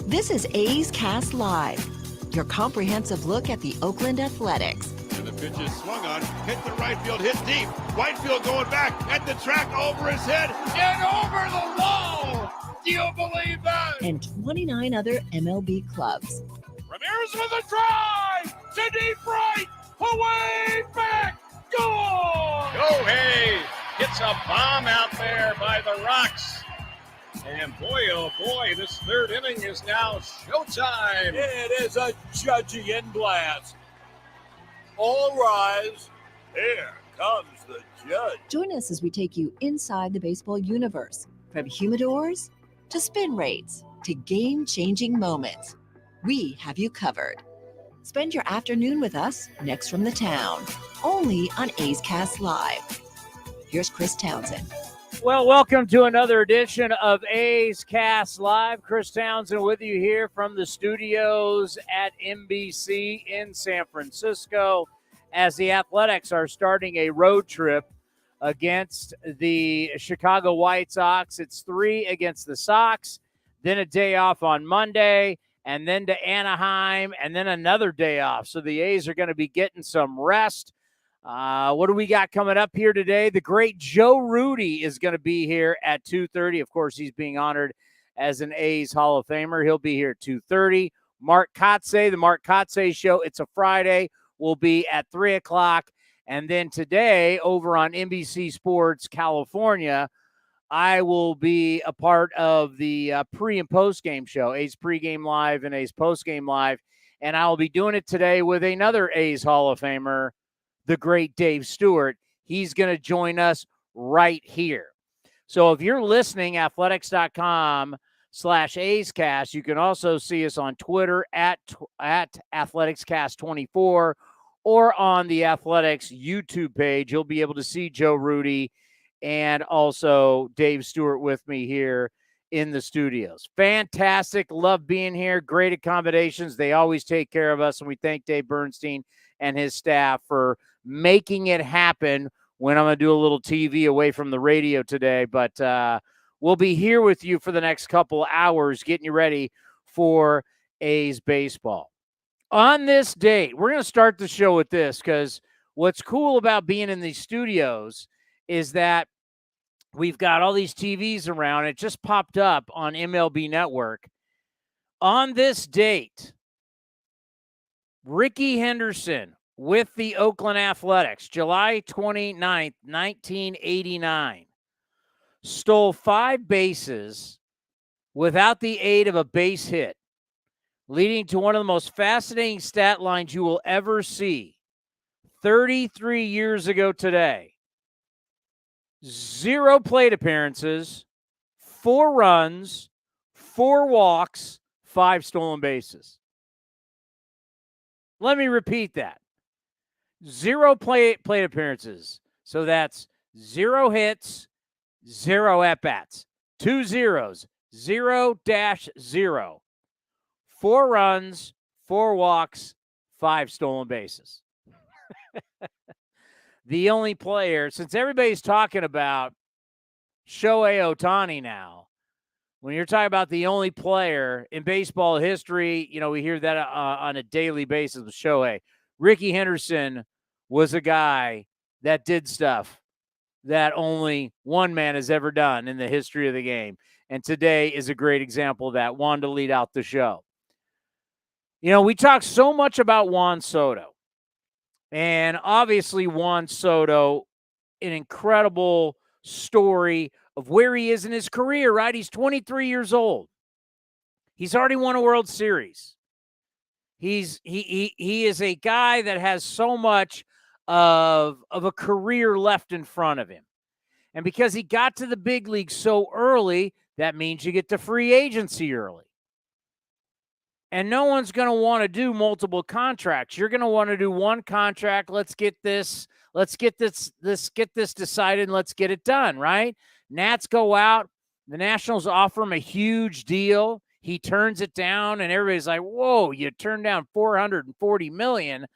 This is A's Cast Live, your comprehensive look at the Oakland Athletics. And the pitch is swung on, hit the right field, hit deep. Whitefield going back at the track, over his head, and over the wall. Do you believe that? And 29 other MLB clubs. Ramirez with a drive to deep right, away back, goal! Shohei hits a bomb out there by the Rocks. And boy, oh boy, this third inning is now showtime. It is a Judgian blast. All rise. Here comes the judge. Join us as we take you inside the baseball universe, from humidors to spin rates to game-changing moments. We have you covered. Spend your afternoon with us next from the town, only on A's Cast Live. Here's Chris Townsend. Well, welcome to another edition of A's Cast Live. Chris Townsend with you here from the studios at NBC in San Francisco as the Athletics are starting a road trip against the Chicago White Sox. It's 3 against the Sox, then a day off on Monday, and then to Anaheim, and then another day off. So the A's are going to be getting some rest. What do we got coming up here today? The great Joe Rudi is going to be here at 2:30. Of course, he's being honored as an A's Hall of Famer. He'll be here at 2:30. Mark Kotsay, the Mark Kotsay Show. It's a Friday. Will be at 3 o'clock. And then today, over on NBC Sports California, I will be a part of the pre- and post-game show, A's Pregame Live and A's Postgame Live. And I will be doing it today with another A's Hall of Famer, the great Dave Stewart. He's going to join us right here. So if you're listening, athletics.com/A'sCast, you can also see us on Twitter at AthleticsCast24 or on the Athletics YouTube page. You'll be able to see Joe Rudi and also Dave Stewart with me here in the studios. Fantastic. Love being here. Great accommodations. They always take care of us, and we thank Dave Bernstein and his staff for making it happen when I'm going to do a little TV away from the radio today. But we'll be here with you for the next couple hours, getting you ready for A's baseball. On this date, we're going to start the show with this, because what's cool about being in these studios is that we've got all these TVs around. It just popped up on MLB Network. On this date, Rickey Henderson with the Oakland Athletics, July 29th, 1989, stole 5 bases without the aid of a base hit, leading to one of the most fascinating stat lines you will ever see. 33 years ago today, 0 plate appearances, 4 runs, 4 walks, 5 stolen bases. Let me repeat that. 0 plate appearances. So that's 0 hits, 0 at-bats. 2 zeros. 0-0. 4 runs, 4 walks, 5 stolen bases. The only player, since everybody's talking about Shohei Ohtani now, when you're talking about the only player in baseball history, you know, we hear that on a daily basis with Shohei. Rickey Henderson was a guy that did stuff that only one man has ever done in the history of the game. And today is a great example of that. Juan to lead out the show. You know, we talk so much about Juan Soto. And obviously Juan Soto, an incredible story of where he is in his career, right? He's 23 years old. He's already won a World Series. He is a guy that has so much of a career left in front of him. And because he got to the big league so early, that means you get to free agency early. And no one's going to want to do multiple contracts. You're going to want to do one contract. Let's get this decided and let's get it done, right? Nats go out. The Nationals offer him a huge deal. He turns it down, and everybody's like, whoa, you turned down $440 million.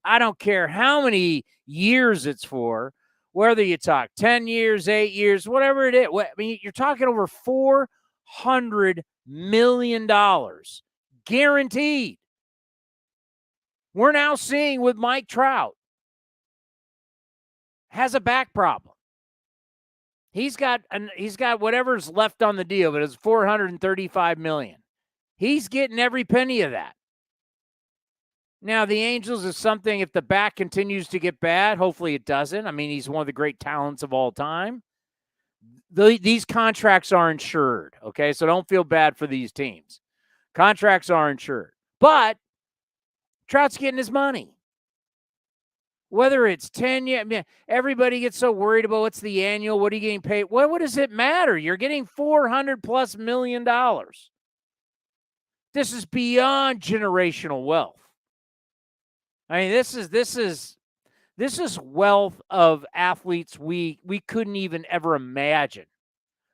I don't care how many years it's for, whether you talk 10 years, 8 years, whatever it is. I mean, you're talking over $400 million Guaranteed. We're now seeing with Mike Trout has a back problem. He's got whatever's left on the deal, but it's $435 million. He's getting every penny of that. Now, the Angels is something, if the back continues to get bad, hopefully it doesn't. I mean, he's one of the great talents of all time. These contracts are insured, okay? So don't feel bad for these teams. Contracts are insured. But Trout's getting his money. Whether it's 10 years, I mean, everybody gets so worried about what's the annual, what are you getting paid? What does it matter? You're getting $400+ million. This is beyond generational wealth. I mean, this is wealth of athletes we couldn't even ever imagine.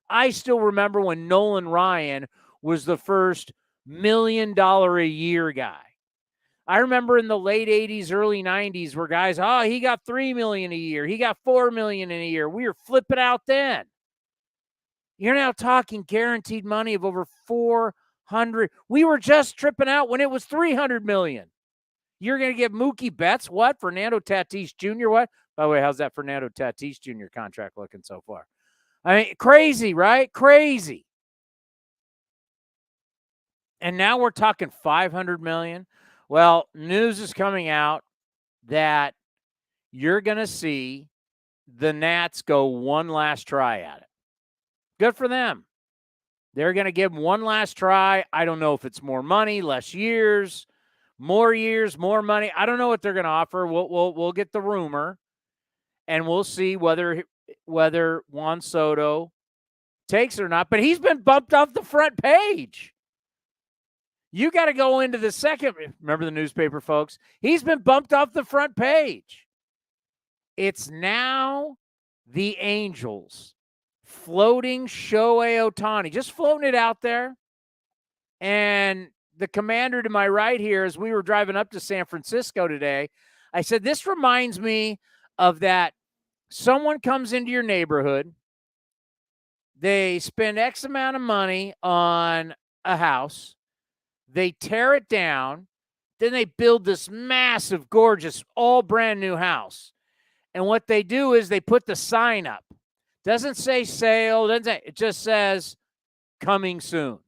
I still remember when Nolan Ryan was the first $1 million a year guy. I remember in the late 80s, early 90s where guys, he got $3 million a year. He got $4 million in a year. We were flipping out then. You're now talking guaranteed money of over $400. We were just tripping out when it was $300 million. You're going to give Mookie Betts what? Fernando Tatis Jr. what? By the way, how's that Fernando Tatis Jr. contract looking so far? I mean, crazy, right? Crazy. And now we're talking $500 million. Well, news is coming out that you're going to see the Nats go one last try at it. Good for them. They're going to give one last try. I don't know if it's more money, less years, more money. I don't know what they're going to offer. We'll get the rumor, and we'll see whether Juan Soto takes it or not. But he's been bumped off the front page. You got to go into the second. Remember the newspaper, folks? He's been bumped off the front page. It's now the Angels floating Shohei Ohtani, just floating it out there. And the commander to my right here, as we were driving up to San Francisco today, I said, this reminds me of that someone comes into your neighborhood. They spend X amount of money on a house. They tear it down. Then they build this massive, gorgeous, all brand new house. And what they do is they put the sign up. Doesn't say sale. It just says coming soon.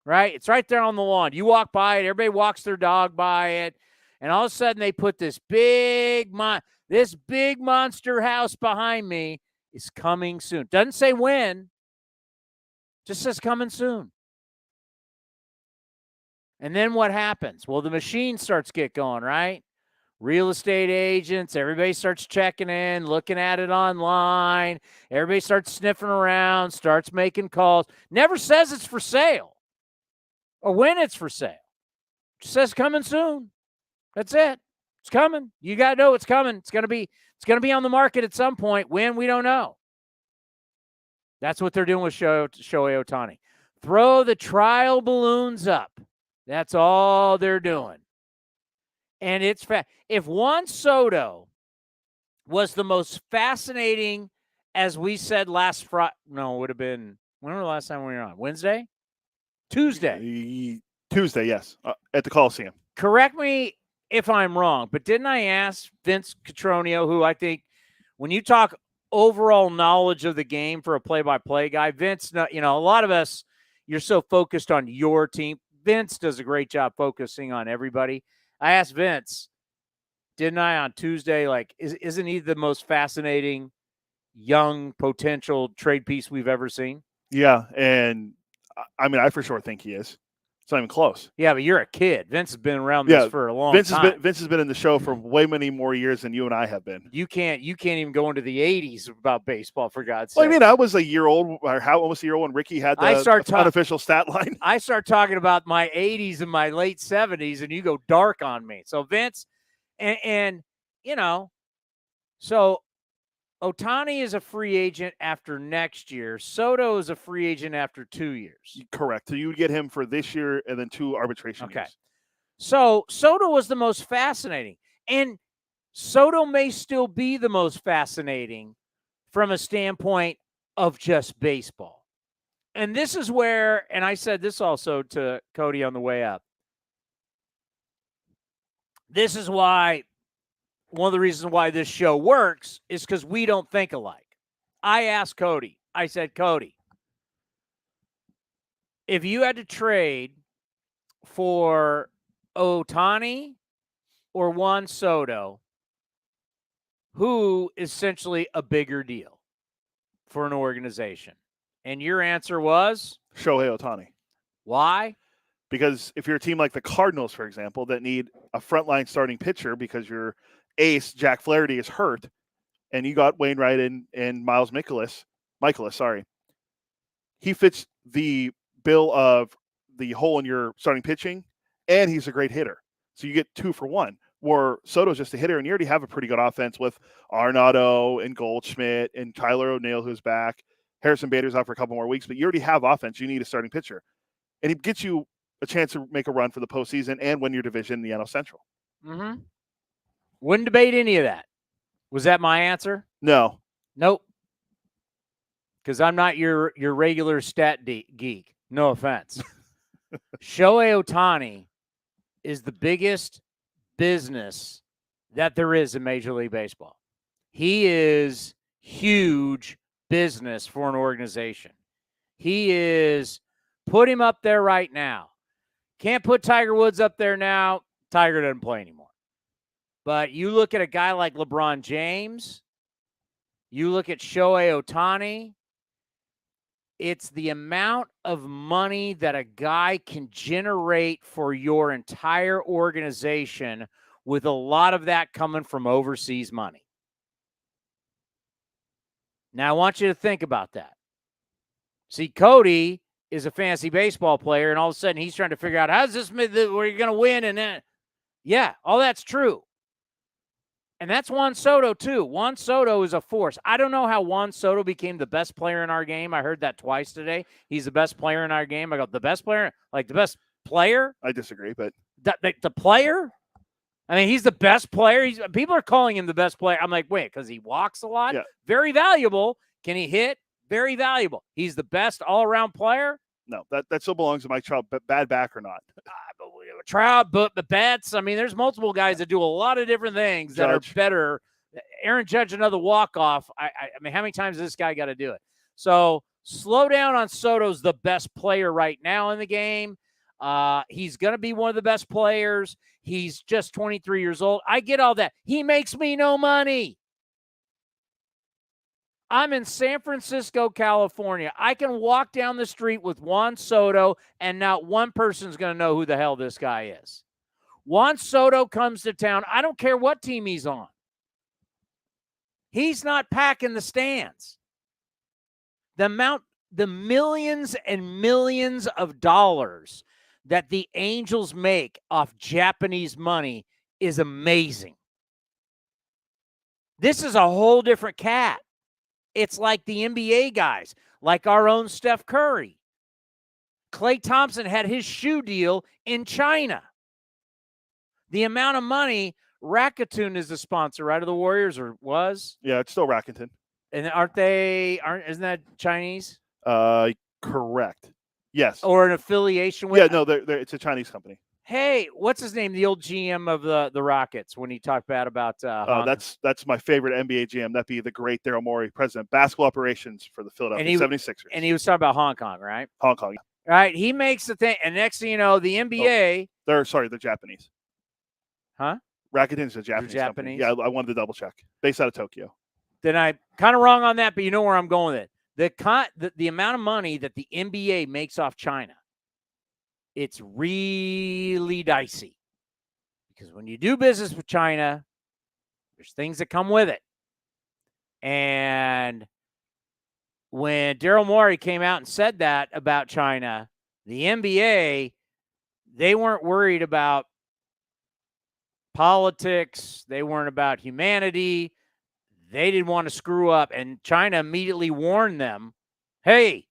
Right? It's right there on the lawn. You walk by it. Everybody walks their dog by it. And all of a sudden they put this big monster house behind me is coming soon. Doesn't say when. Just says coming soon. And then what happens? Well, the machine starts get going, right? Real estate agents, everybody starts checking in, looking at it online. Everybody starts sniffing around, starts making calls. Never says it's for sale or when it's for sale. Just says coming soon. That's it. It's coming. You got to know it's coming. It's going to be on the market at some point. When, we don't know. That's what they're doing with Shohei Ohtani. Throw the trial balloons up. That's all they're doing. And it's if Juan Soto was the most fascinating, as we said last Friday, no, it would have been, when was the last time we were on? Wednesday? Tuesday, yes, at the Coliseum. Correct me if I'm wrong, but didn't I ask Vince Cotroneo, who I think, when you talk overall knowledge of the game for a play-by-play guy, Vince, a lot of us, you're so focused on your team. Vince does a great job focusing on everybody. I asked Vince, didn't I, on Tuesday, isn't he the most fascinating young potential trade piece we've ever seen? Yeah, and I mean, I for sure think he is. It's not even close. Yeah, but you're a kid. Vince has been around this for a long time. Vince has been in the show for way many more years than you and I have been. You can't even go into the 80s about baseball, for God's sake. Well, I mean, I was a year old, or almost a year old when Ricky had the unofficial stat line. I start talking about my 80s and my late 70s, and you go dark on me. So Vince, and so Ohtani is a free agent after next year. Soto is a free agent after 2 years. Correct. So you would get him for this year and then 2 arbitration years. So Soto was the most fascinating. And Soto may still be the most fascinating from a standpoint of just baseball. And this is where, and I said this also to Cody on the way up, This is why one of the reasons why this show works is because we don't think alike. I asked Cody, I said, Cody, if you had to trade for Ohtani or Juan Soto, who is essentially a bigger deal for an organization? And your answer was? Shohei Ohtani. Why? Because if you're a team like the Cardinals, for example, that need a frontline starting pitcher because your ace, Jack Flaherty, is hurt, and you got Wainwright and Miles Michaelis, he fits the bill of the hole in your starting pitching, and he's a great hitter. So you get 2 for 1. Where Soto's just a hitter, and you already have a pretty good offense with Arenado and Goldschmidt and Tyler O'Neill, who's back. Harrison Bader's out for a couple more weeks, but you already have offense. You need a starting pitcher. And he gets you a chance to make a run for the postseason and win your division in the NL Central. Mm-hmm. Wouldn't debate any of that. Was that my answer? No. Nope. Because I'm not your regular stat geek. No offense. Shohei Ohtani is the biggest business that there is in Major League Baseball. He is huge business for an organization. He is, put him up there right now. Can't put Tiger Woods up there now. Tiger doesn't play anymore. But you look at a guy like LeBron James, you look at Shohei Ohtani, it's the amount of money that a guy can generate for your entire organization, with a lot of that coming from overseas money. Now, I want you to think about that. See, Cody is a fantasy baseball player, and all of a sudden he's trying to figure out, how's this, where you're going to win? And then, yeah, all that's true. And that's Juan Soto, too. Juan Soto is a force. I don't know how Juan Soto became the best player in our game. I heard that twice today. He's the best player in our game. I go, the best player? Like the best player? I disagree, but. The player? I mean, he's the best player. People are calling him the best player. I'm like, wait, because he walks a lot? Yeah. Very valuable. Can he hit? Very valuable. He's the best all-around player? No, that still belongs to Mike Trout, but bad back or not. Trout, but the bats. I mean, there's multiple guys that do a lot of different things that are better. Aaron Judge, another walk-off. I mean, how many times has this guy got to do it? So slow down on Soto's the best player right now in the game. He's going to be one of the best players. He's just 23 years old. I get all that. He makes me no money. I'm in San Francisco, California. I can walk down the street with Juan Soto, and not one person's going to know who the hell this guy is. Juan Soto comes to town. I don't care what team he's on. He's not packing the stands. The millions and millions of dollars that the Angels make off Japanese money is amazing. This is a whole different cat. It's like the NBA guys, like our own Steph Curry. Klay Thompson had his shoe deal in China. The amount of money, Rakuten is the sponsor, right, of the Warriors, or was? Yeah, it's still Rakuten. And isn't that Chinese? Correct. Yes. Or an affiliation with? Yeah, no, it's a Chinese company. Hey, what's his name? The old GM of the Rockets, when he talked bad about that's my favorite NBA GM. That'd be the great Daryl Morey, president basketball operations for the Philadelphia 76ers. And he was talking about Hong Kong, right? Hong Kong. Right. He makes the thing, and next thing you know, the NBA. They're Japanese. Huh? Rakuten's a Japanese company. Yeah, I wanted to double check. Based out of Tokyo. Then I'm kind of wrong on that, but you know where I'm going with it. The amount of money that the NBA makes off China, it's really dicey. Because when you do business with China, there's things that come with it. And when Daryl Morey came out and said that about China, the NBA, they weren't worried about politics. They weren't about humanity. They didn't want to screw up. And China immediately warned them, hey,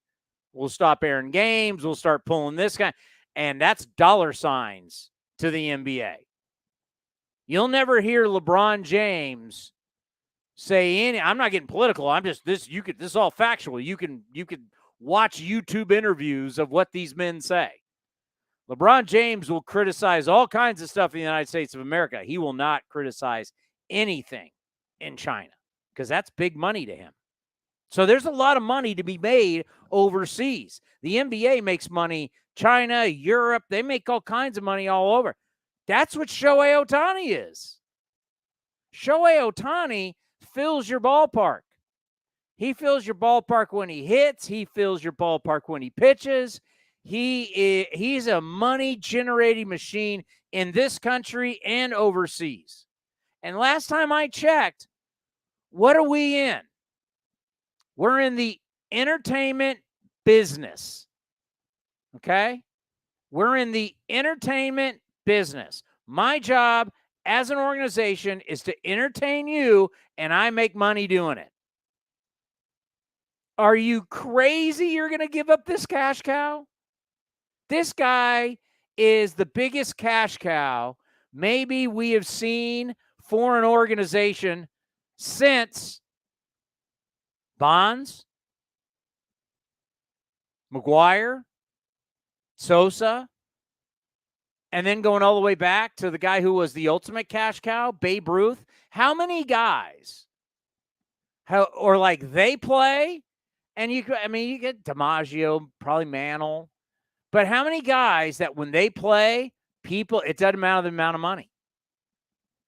we'll stop airing games. We'll start pulling this guy. And that's dollar signs to the NBA. You'll never hear LeBron James say I'm not getting political. I'm just this is all factual. You could watch YouTube interviews of what these men say. LeBron James will criticize all kinds of stuff in the United States of America. He will not criticize anything in China because that's big money to him. So there's a lot of money to be made overseas. The NBA makes money. China, Europe, they make all kinds of money all over. That's what Shohei Ohtani is. Shohei Ohtani fills your ballpark. He fills your ballpark when he hits. He fills your ballpark when he pitches. He's a money-generating machine in this country and overseas. And last time I checked, what are we in? We're in the entertainment business. Okay? We're in the entertainment business. My job as an organization is to entertain you, and I make money doing it. Are you crazy you're going to give up this cash cow? This guy is the biggest cash cow maybe we have seen for an organization since Bonds, McGuire, Sosa, and then going all the way back to the guy who was the ultimate cash cow, Babe Ruth. How many guys, they play, and you get DiMaggio, probably Mantle, but how many guys that when they play, it doesn't matter the amount of money.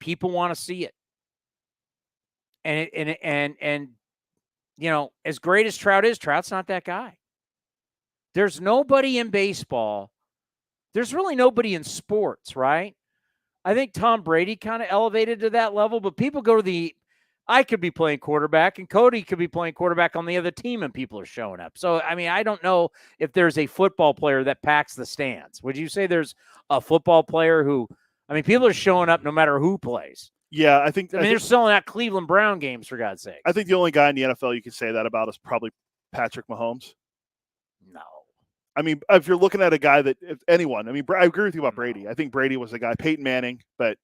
People want to see it. And as great as Trout is, Trout's not that guy. There's nobody in baseball. There's really nobody in sports, right? I think Tom Brady kind of elevated to that level, but people go to I could be playing quarterback and Cody could be playing quarterback on the other team and people are showing up. So, I don't know if there's a football player that packs the stands. Would you say there's a football player who, people are showing up no matter who plays? Yeah, I think they're selling out Cleveland Brown games, for God's sake. I think the only guy in the NFL you can say that about is probably Patrick Mahomes. No. If you're looking at a guy if anyone, I agree with you about Brady. I think Brady was the guy, Peyton Manning, but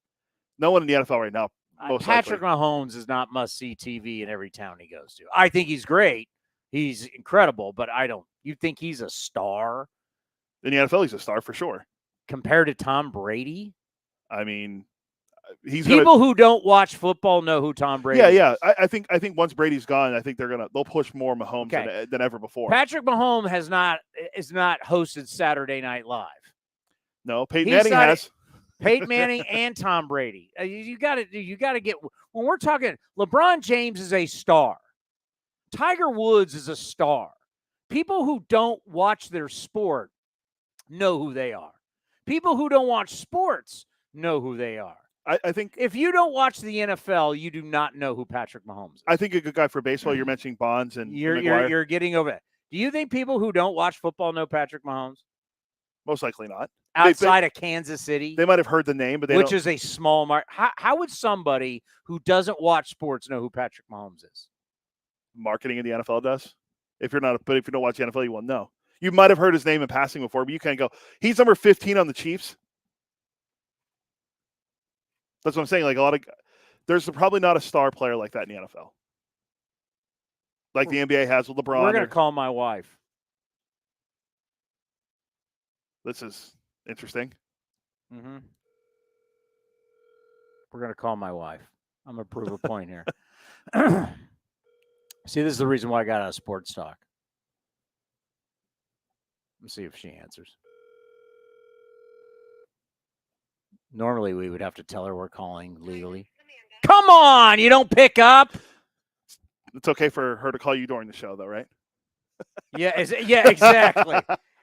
no one in the NFL right now. Patrick Mahomes is not must-see TV in every town he goes to. I think he's great. He's incredible, but you think he's a star? In the NFL, he's a star for sure. Compared to Tom Brady? People who don't watch football know who Tom Brady is. Yeah. I think once Brady's gone, I think they'll push more Mahomes than ever before. Patrick Mahomes is not hosted Saturday Night Live. No, Peyton Manning has. Peyton Manning and Tom Brady. You got to get when we're talking. LeBron James is a star. Tiger Woods is a star. People who don't watch their sport know who they are. People who don't watch sports know who they are. I think if you don't watch the NFL, you do not know who Patrick Mahomes is. I think a good guy for baseball. You're mentioning Bonds and you're getting over that. Do you think people who don't watch football know Patrick Mahomes? Most likely not. Outside of Kansas City, they might have heard the name, but which is a small market. How would somebody who doesn't watch sports know who Patrick Mahomes is? Marketing in the NFL does. If you don't watch the NFL, you won't know. You might have heard his name in passing before, but you can't go. He's number 15 on the Chiefs. That's what I'm saying. There's probably not a star player like that in the NFL, like the NBA has with LeBron. We're going to call my wife. This is interesting. Mm-hmm. We're going to call my wife. I'm going to prove a point here. See, this is the reason why I got out of sports talk. Let's see if she answers. Normally, we would have to tell her we're calling legally. Come on, you don't pick up. It's okay for her to call you during the show, though, right? Yeah, exactly.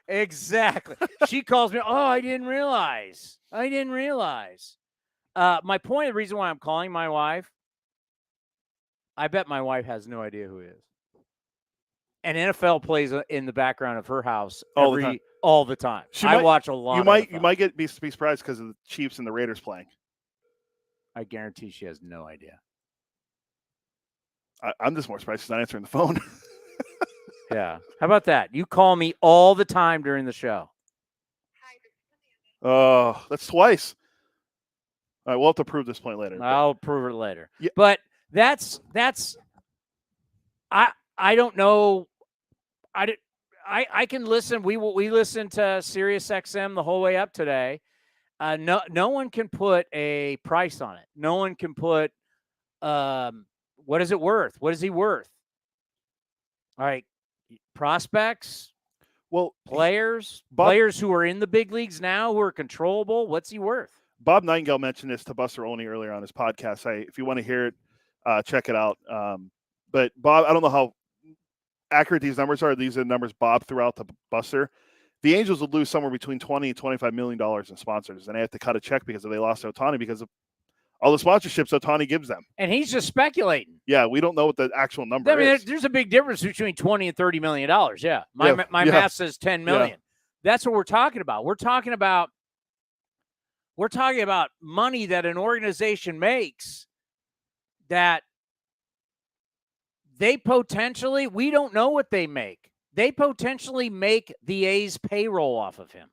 Exactly. She calls me, oh, I didn't realize. My point, the reason why I'm calling my wife, I bet my wife has no idea who he is. And NFL plays in the background of her house all the time. I watch a lot. You might be surprised because of the Chiefs and the Raiders playing. I guarantee she has no idea. I'm just more surprised she's not answering the phone. Yeah. How about that? You call me all the time during the show. Oh, that's twice. All right, we'll have to prove this point later. I'll prove it later. Yeah. But that's I don't know. I can listen. We listened to Sirius XM the whole way up today. No one can put a price on it. No one can put what is it worth? What is he worth? All right, prospects, Well, players who are in the big leagues now, who are controllable. What's he worth? Bob Nightingale mentioned this to Buster Olney earlier on his podcast. If you want to hear it, check it out. But Bob, I don't know how accurate these numbers are. These are the numbers Bob threw out to Buster. The Angels would lose somewhere between $20 and $25 million in sponsors, and they have to cut a check because they lost Ohtani because of all the sponsorships Ohtani gives them. And he's just speculating. Yeah, we don't know what the actual number is. There's a big difference between $20 and $30 million. Yeah, my math says $10 million. Yeah. That's what we're talking about. We're talking about money that an organization makes that they potentially, we don't know what they make. They potentially make the A's payroll off of him,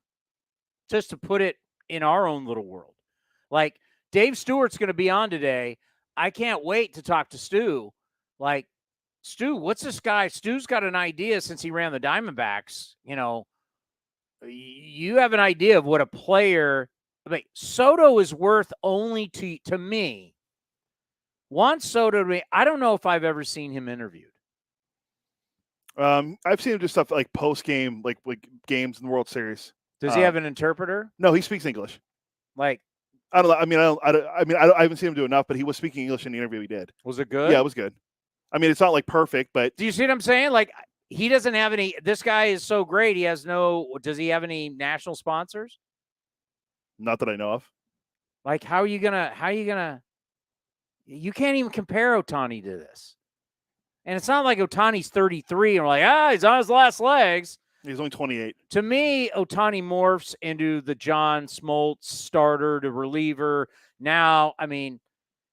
just to put it in our own little world. Like, Dave Stewart's going to be on today. I can't wait to talk to Stu. Like, Stu, what's this guy? Stu's got an idea since he ran the Diamondbacks. You know, you have an idea of what a player. I mean, Soto is worth only to me. Juan Soto to me, I don't know if I've ever seen him interviewed. I've seen him do stuff like post game, like games in the World Series. Does he have an interpreter? No, he speaks English. Like, I don't know. I haven't seen him do enough, but he was speaking English in the interview he did. Was it good? Yeah, it was good. I mean, it's not like perfect, but do you see what I'm saying? Like, he doesn't have any. This guy is so great. He has no. Does he have any national sponsors? Not that I know of. Like, how are you gonna? You can't even compare Ohtani to this. And it's not like Ohtani's 33 and we're like, he's on his last legs. He's only 28. To me, Ohtani morphs into the John Smoltz starter to reliever. Now, I mean,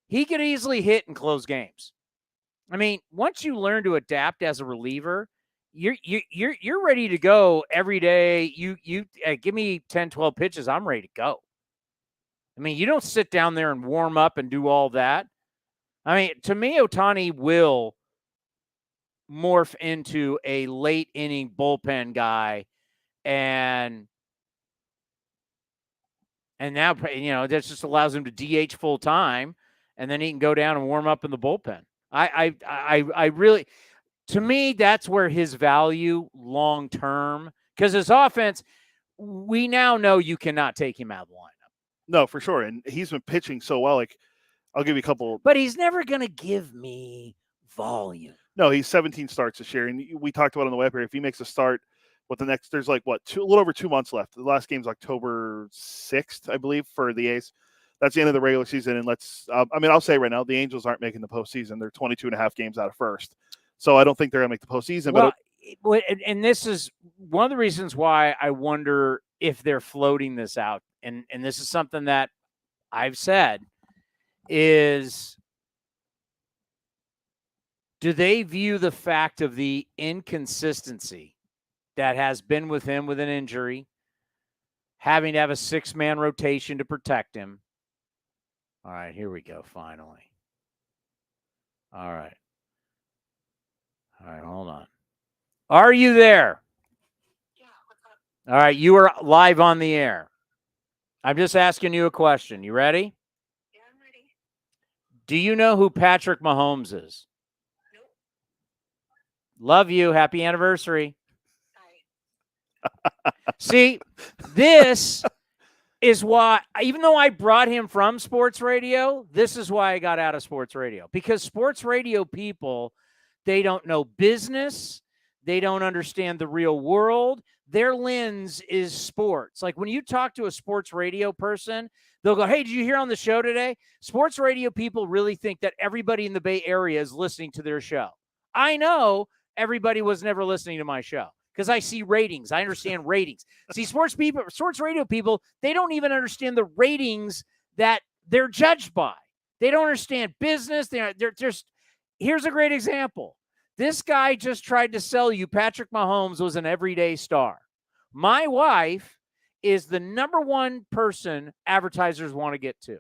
he could easily hit and close games. I mean, once you learn to adapt as a reliever, you're ready to go every day. You give me 10, 12 pitches, I'm ready to go. I mean, you don't sit down there and warm up and do all that. I mean, to me, Ohtani will morph into a late inning bullpen guy, and now, you know, that just allows him to DH full time, and then he can go down and warm up in the bullpen. I really, to me, that's where his value long term, because his offense, we now know you cannot take him out of the lineup. No, for sure, and he's been pitching so well. Like, I'll give you a couple, but he's never going to give me volume. No, he's 17 starts this year, and we talked about on the web here. If he makes a start with the next, there's like a little over 2 months left. The last game's October 6th, I believe, for the A's. That's the end of the regular season. And I'll say right now, the Angels aren't making the postseason. They're 22 and a half games out of first. So I don't think they're going to make the postseason. Well, and this is one of the reasons why I wonder if they're floating this out. And this is something that I've said is, do they view the fact of the inconsistency that has been with him with an injury, having to have a 6-man rotation to protect him? All right, here we go, finally. All right, hold on. Are you there? Yeah, what's up? All right, you are live on the air. I'm just asking you a question. You ready? Yeah, I'm ready. Do you know who Patrick Mahomes is? Love you. Happy anniversary. See, this is why, even though I brought him from sports radio, this is why I got out of sports radio. Because sports radio people, they don't know business. They don't understand the real world. Their lens is sports. Like, when you talk to a sports radio person, they'll go, hey, did you hear on the show today? Sports radio people really think that everybody in the Bay Area is listening to their show. I know everybody was never listening to my show because I see ratings. I understand ratings. See, sports radio people, they don't even understand the ratings that they're judged by. They don't understand business. They're just, here's a great example. This guy just tried to sell you Patrick Mahomes was an everyday star. My wife is the number one person advertisers want to get to.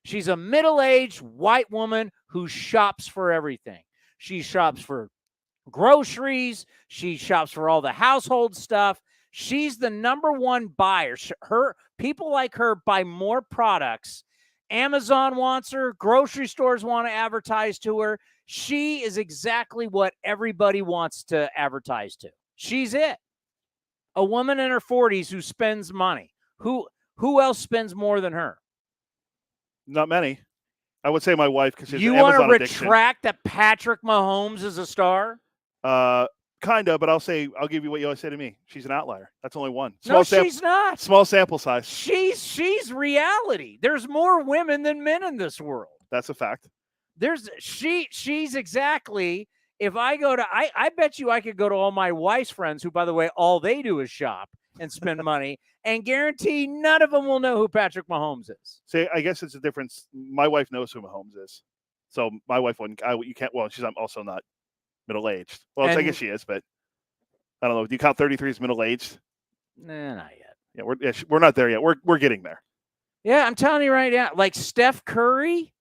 She's a middle-aged white woman who shops for everything. She shops for groceries. She shops for all the household stuff. She's the number one buyer. People like her buy more products. Amazon wants her. Grocery stores want to advertise to her. She is exactly what everybody wants to advertise to. She's it. A woman in her 40s who spends money. Who else spends more than her? Not many. I would say my wife, because she's You an want to Amazon addiction. retract that Patrick Mahomes is a star? Kind of, but I'll give you what you always say to me. She's an outlier. That's only one. She's not. Small sample size. She's reality. There's more women than men in this world. That's a fact. She's exactly. If I go to, I bet you I could go to all my wife's friends, who, by the way, all they do is shop and spend money, and guarantee none of them will know who Patrick Mahomes is. See, I guess it's a difference. My wife knows who Mahomes is, so my wife wouldn't. You can't. Well, she's also not middle-aged. Well, I guess she is, but I don't know. Do you count 33 as middle-aged? Nah, not yet. Yeah, we're not there yet. We're getting there. Yeah, I'm telling you right now. Like Steph Curry,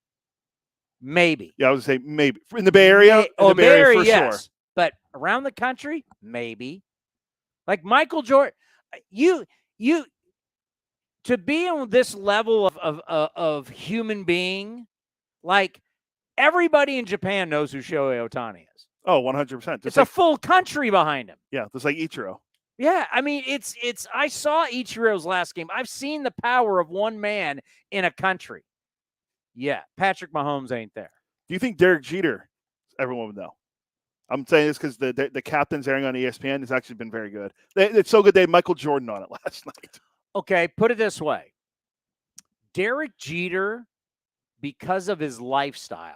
maybe. Yeah, I was gonna say maybe in the Bay Area. Bay Area, for yes. sure. But around the country, maybe. Like Michael Jordan, you to be on this level of human being, like everybody in Japan knows who Shohei Ohtani is. Oh, 100%. It's a full country behind him. Yeah, just like Ichiro. Yeah, I mean, it's. I saw Ichiro's last game. I've seen the power of one man in a country. Yeah, Patrick Mahomes ain't there. Do you think Derek Jeter, everyone would know? I'm saying this because the captain's airing on ESPN has actually been very good. It's so good they had Michael Jordan on it last night. Okay, put it this way. Derek Jeter, because of his lifestyle,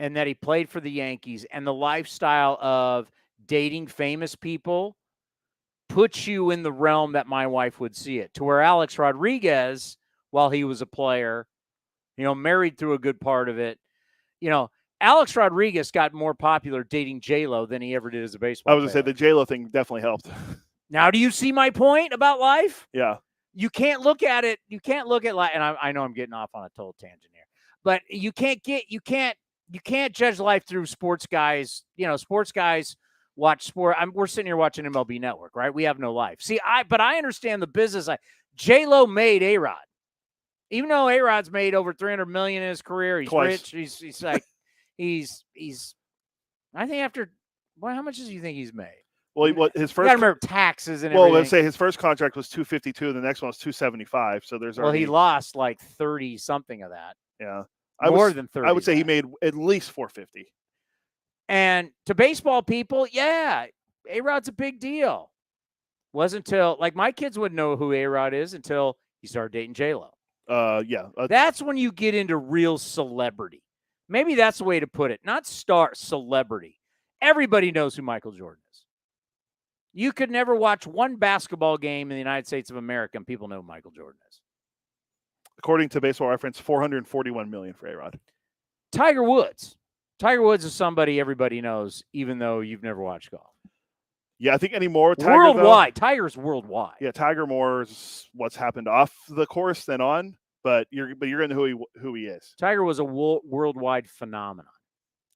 and that he played for the Yankees, and the lifestyle of dating famous people, puts you in the realm that my wife would see it. To where Alex Rodriguez, while he was a player, married through a good part of it, Alex Rodriguez got more popular dating J-Lo than he ever did as a baseball player. I was going to say the J-Lo thing definitely helped. Now, do you see my point about life? Yeah. You can't look at it. You can't look at life. And I know I'm getting off on a total tangent here, but you can't judge life through sports guys. Sports guys watch sport. We're sitting here watching MLB Network, right? We have no life. See, but I understand the business. J-Lo made A-Rod. Even though A-Rod's made over $300 million in his career, he's Twice. rich. He's like, he's. I think how much does you think he's made? Well, his first. You got to remember taxes and everything. Well, let's say his first contract was $252, and the next one was $275. So there's already. Well, he lost like 30 something of that. Yeah, more than 30. I would say he made at least $450. And to baseball people, yeah, A-Rod's a big deal. Wasn't until my kids wouldn't know who A-Rod is until he started dating J-Lo. Yeah. That's when you get into real celebrity. Maybe that's the way to put it. Not star, celebrity. Everybody knows who Michael Jordan is. You could never watch one basketball game in the United States of America and people know who Michael Jordan is. According to Baseball Reference, $441 million for A-Rod. Tiger Woods. Tiger Woods is somebody everybody knows, even though you've never watched golf. Yeah, I think anymore. Worldwide. Tiger's worldwide. Yeah, Tiger more is what's happened off the course than on, but you're going to know who he is. Tiger was a worldwide phenomenon,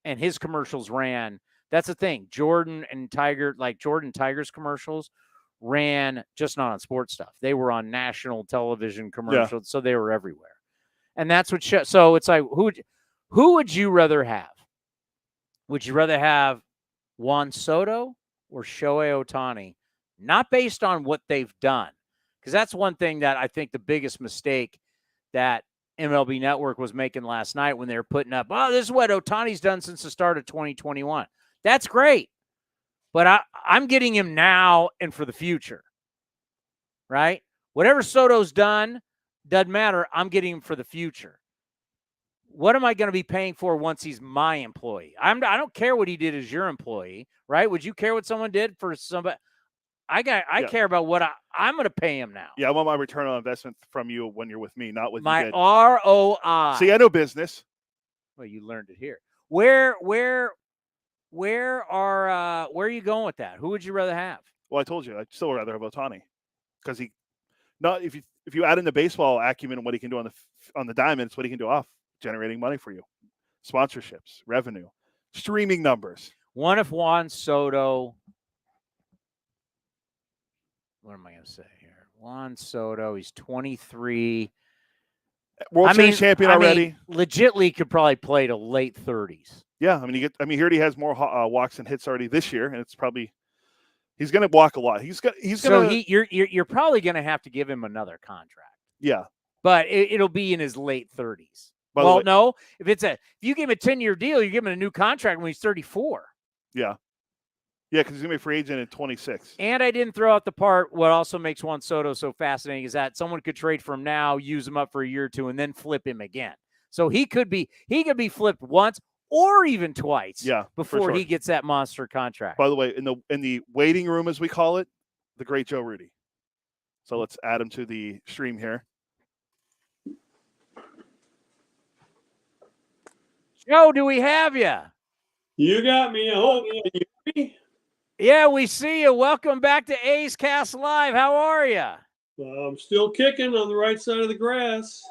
and his commercials ran. That's the thing. Jordan and Tiger's commercials ran just not on sports stuff. They were on national television commercials, so they were everywhere. And that's what. So it's like, who would you rather have? Would you rather have Juan Soto or Shohei Ohtani? Not based on what they've done, because that's one thing that I think the biggest mistake that MLB Network was making last night when they were putting up, this is what Ohtani's done since the start of 2021. That's great. But I'm getting him now and for the future, right? Whatever Soto's done, doesn't matter. I'm getting him for the future. What am I going to be paying for once he's my employee? I don't care what he did as your employee, right? Would you care what someone did for somebody? I care about what I'm going to pay him now. Yeah, I want my return on investment from you when you're with me, not with my ROI. See, I know business. Well, you learned it here. Where are you going with that? Who would you rather have? Well, I told you, I'd still rather have Ohtani because if you add in the baseball acumen and what he can do on the diamond, it's what he can do off generating money for you, sponsorships, revenue. streaming numbers. What if Juan Soto? What am I going to say here? Juan Soto, he's 23. World Series champion already. Legitly could probably play to late 30s. Yeah, he already has more walks and hits already this year, and it's probably he's going to walk a lot. You're probably going to have to give him another contract. Yeah, but it'll be in his late 30s. No, if you give him a 10-year deal, you give him a new contract when he's 34. Yeah. Yeah, because he's going to be a free agent at 26. And I didn't throw out the part, what also makes Juan Soto so fascinating is that someone could trade for him now, use him up for a year or two, and then flip him again. So he could be flipped once or even twice before he gets that monster contract. By the way, in the waiting room, as we call it, the great Joe Rudi. So let's add him to the stream here. Joe, do we have you? You got me. Oh, you hear me? Yeah, we see you. Welcome back to A's Cast Live. How are you? I'm still kicking on the right side of the grass.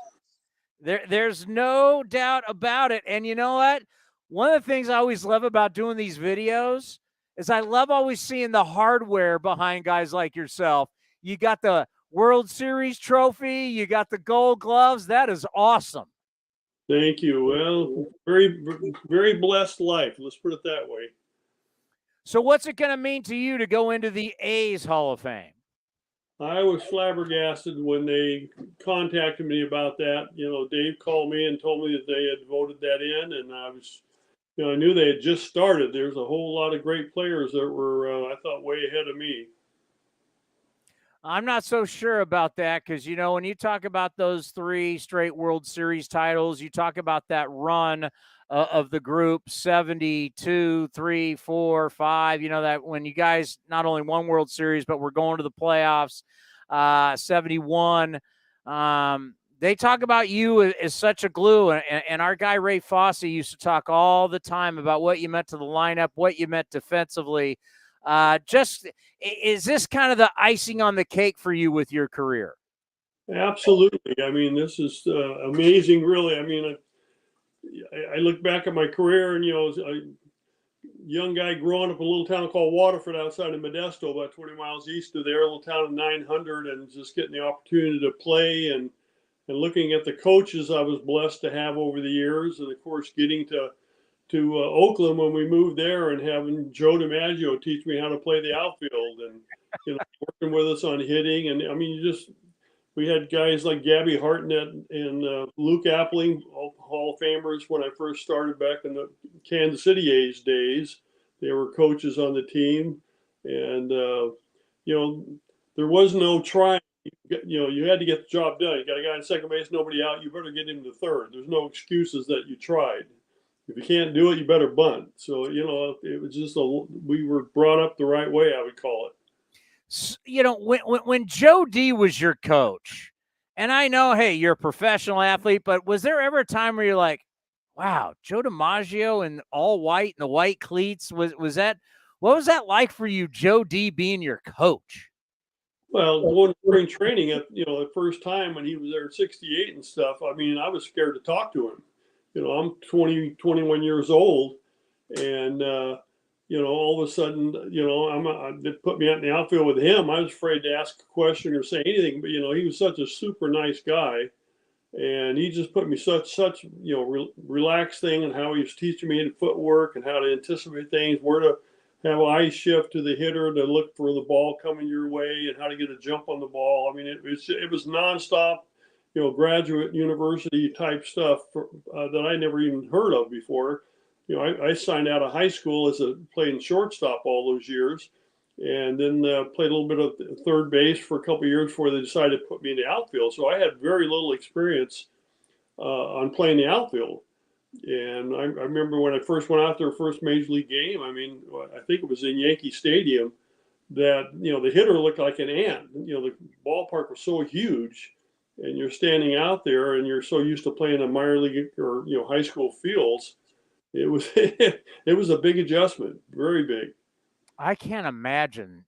There's no doubt about it. And you know what? One of the things I always love about doing these videos is I love always seeing the hardware behind guys like yourself. You got the World Series trophy. You got the gold gloves. That is awesome. Thank you. Well, very, very blessed life. Let's put it that way. So what's it going to mean to you to go into the A's Hall of Fame? I was flabbergasted when they contacted me about that. Dave called me and told me that they had voted that in, and I was, I knew they had just started. There's a whole lot of great players that were, I thought, way ahead of me. I'm not so sure about that because, when you talk about those 3 straight World Series titles, you talk about that run of the group, 72, 3, 4, 5, that when you guys not only won World Series, but we're going to the playoffs, 71. They talk about you as such a glue. And our guy, Ray Fosse, used to talk all the time about what you meant to the lineup, what you meant defensively. Is this kind of the icing on the cake for you with your career? Absolutely. This is amazing, really. I look back at my career and, as a young guy growing up in a little town called Waterford outside of Modesto, about 20 miles east of there, a little town of 900, and just getting the opportunity to play and looking at the coaches I was blessed to have over the years. And, of course, getting to Oakland when we moved there and having Joe DiMaggio teach me how to play the outfield and, working with us on hitting. And, we had guys like Gabby Hartnett and Luke Appling, Hall of Famers, when I first started back in the Kansas City A's days. They were coaches on the team. And, there was no trying. You had to get the job done. You got a guy in second base, nobody out. You better get him to third. There's no excuses that you tried. If you can't do it, you better bunt. So, it was just we were brought up the right way, I would call it. When Joe D was your coach, and I know, hey, you're a professional athlete, but was there ever a time where you're like, wow, Joe DiMaggio in all white and the white cleats, what was that like for you, Joe D being your coach? Well, going to spring training the first time when he was there at 68 and stuff, I was scared to talk to him. I'm 21 years old, and all of a sudden, they put me out in the outfield with him. I was afraid to ask a question or say anything, but he was such a super nice guy, and he just put me such relaxed thing, and how he was teaching me footwork and how to anticipate things, where to have eye shift to the hitter to look for the ball coming your way, and how to get a jump on the ball. It was nonstop, graduate university type stuff that I never even heard of before. I signed out of high school playing shortstop all those years, and then played a little bit of third base for a couple of years before they decided to put me in the outfield. So I had very little experience on playing the outfield. And I remember when I first went out there, first major league game, I think it was in Yankee Stadium, that, the hitter looked like an ant. The ballpark was so huge, and you're standing out there and you're so used to playing in minor league or, high school fields. It was a big adjustment, very big. I can't imagine.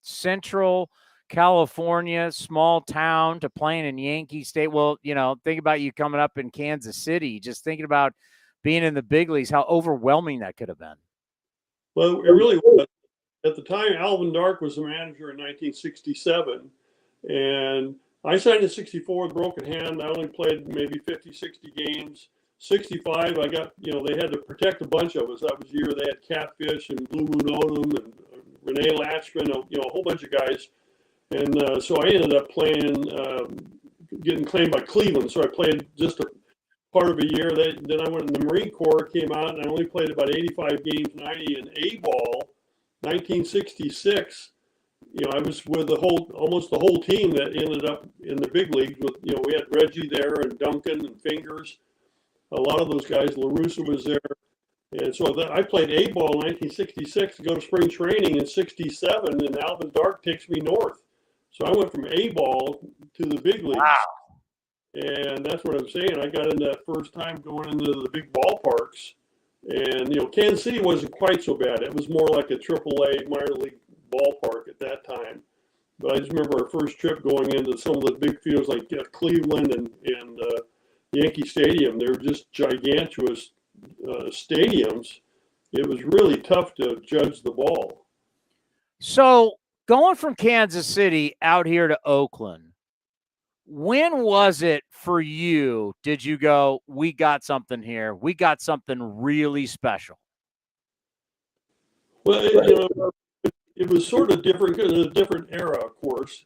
Central California, small town, to playing in Yankee State. Well, think about you coming up in Kansas City, just thinking about being in the big leagues, how overwhelming that could have been. Well, it really was. At the time, Alvin Dark was the manager in 1967, and I signed in 64 with broken hand. I only played maybe 50, 60 games. 65, I got, they had to protect a bunch of us. That was the year they had Catfish and Blue Moon Odom and Renee Latchman, a whole bunch of guys. And so I ended up playing, getting claimed by Cleveland. So I played just a part of a year. Then I went in the Marine Corps, came out, and I only played about 85 games, 90 in A-ball. 1966, I was with almost the whole team that ended up in the big leagues. With we had Reggie there and Duncan and Fingers. A lot of those guys. LaRussa was there, and so I played A-ball in 1966 to go to spring training in '67, and Alvin Dark takes me north. So I went from A-ball to the big leagues. Wow. And that's what I'm saying. I got in that first time going into the big ballparks. And, Kansas City wasn't quite so bad. It was more like a AAA minor league ballpark at that time. But I just remember our first trip going into some of the big fields like Cleveland and Yankee Stadium. They're just gigantuous stadiums. It was really tough to judge the ball. So going from Kansas City out here to Oakland, when was it for you? Did you go, we got something here? We got something really special? Well, it was sort of different because it was a different era, of course.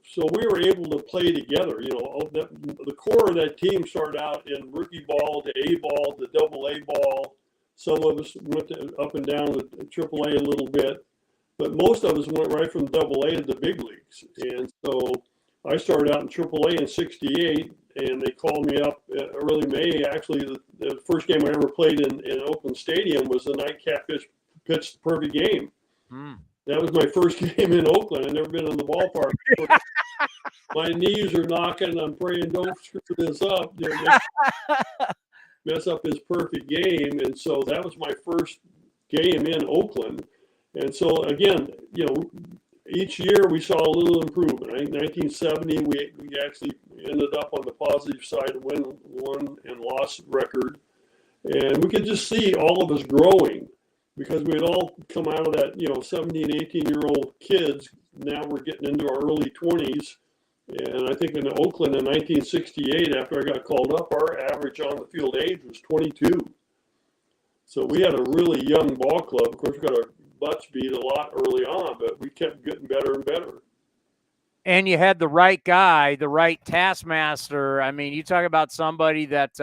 So we were able to play together. The core of that team started out in rookie ball to A-ball to AA ball. Some of us went up and down to AAA a little bit, but most of us went right from AA to the big leagues. And so I started out in AAA in '68, and they called me up early May. Actually, the first game I ever played in Oakland Stadium was the night Catfish pitched the perfect game. That was my first game in Oakland. I'd never been in the ballpark. My knees are knocking. I'm praying, don't screw this up. Mess up his perfect game. And so that was my first game in Oakland. And so, again, each year we saw a little improvement. I think 1970 we actually ended up on the positive side of win and loss record, and we could just see all of us growing because we had all come out of that 17, 18-year-old kids. Now we're getting into our early 20s, and I think in Oakland in 1968, after I got called up, our average on the field age was 22. So we had a really young ball club. Of course, we got our butts beat a lot early on, but we kept getting better and better. And you had the right guy, the right taskmaster. I mean, you talk about somebody that,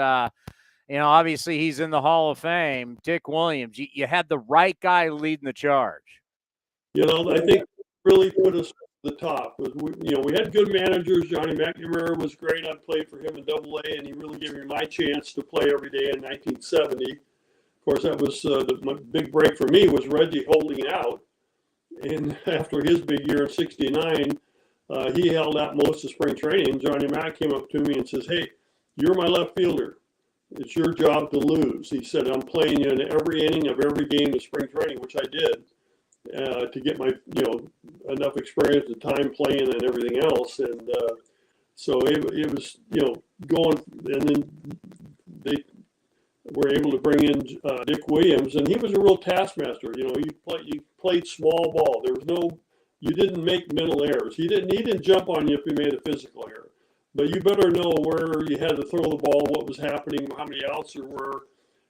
obviously he's in the Hall of Fame, Dick Williams. You had the right guy leading the charge. I think really put us at the top. We had good managers. Johnny McNamara was great. I played for him in AA, and he really gave me my chance to play every day in 1970. Of course, that was my big break for me was Reggie holding out. And after his big year in '69, he held out most of spring training. Johnny Mack came up to me and says, "Hey, you're my left fielder. It's your job to lose." He said, "I'm playing you in every inning of every game of spring training," which I did to get my enough experience and time playing and everything else. And so it was going, and then they were able to bring in Dick Williams, and he was a real taskmaster. You played small ball. There was you didn't make mental errors. He didn't jump on you if you made a physical error, but you better know where you had to throw the ball, what was happening, how many outs there were,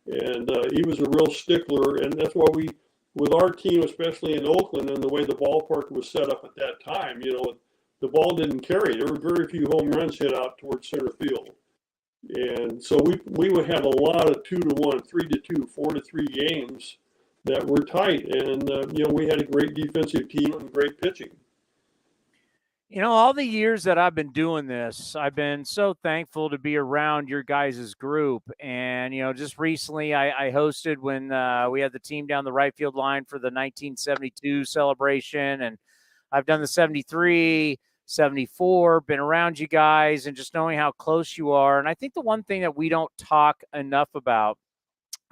and he was a real stickler. And that's why with our team, especially in Oakland, and the way the ballpark was set up at that time, the ball didn't carry. There were very few home runs hit out towards center field. And so we would have a lot of 2-1, 3-2, 4-3 games that were tight. And, we had a great defensive team and great pitching. All the years that I've been doing this, I've been so thankful to be around your guys' group. And, just recently I hosted when we had the team down the right field line for the 1972 celebration. And I've done the 73, 74, been around you guys and just knowing how close you are. And I think the one thing that we don't talk enough about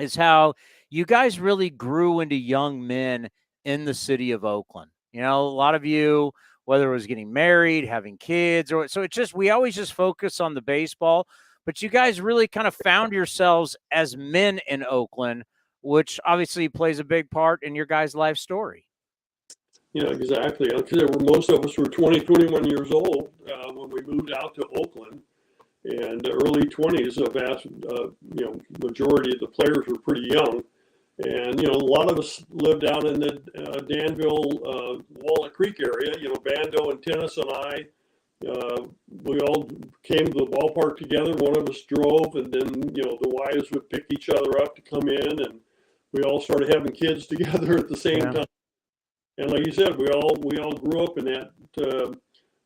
is how you guys really grew into young men in the city of Oakland. A lot of you, whether it was getting married, having kids, so we always just focus on the baseball, but you guys really kind of found yourselves as men in Oakland, which obviously plays a big part in your guys' life story. Yeah, exactly. Most of us were 20, 21 years old when we moved out to Oakland. And the early 20s, a vast, majority of the players were pretty young. And, a lot of us lived out in the Danville, Walnut Creek area. Bando and Tennis and I, we all came to the ballpark together. One of us drove, and then, the wives would pick each other up to come in. And we all started having kids together at the same time. And like you said, we all grew up in that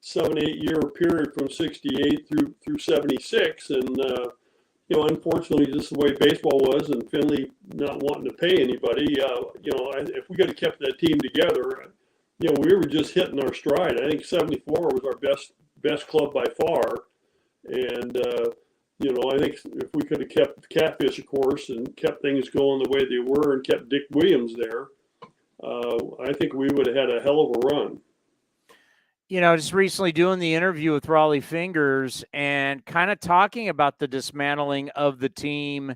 7-8 year period from 68 through 76. And, unfortunately, just the way baseball was and Finley not wanting to pay anybody, if we could have kept that team together, we were just hitting our stride. I think 74 was our best club by far. And, I think if we could have kept the Catfish, of course, and kept things going the way they were and kept Dick Williams there, I think we would have had a hell of a run. Just recently doing the interview with Raleigh Fingers and kind of talking about the dismantling of the team.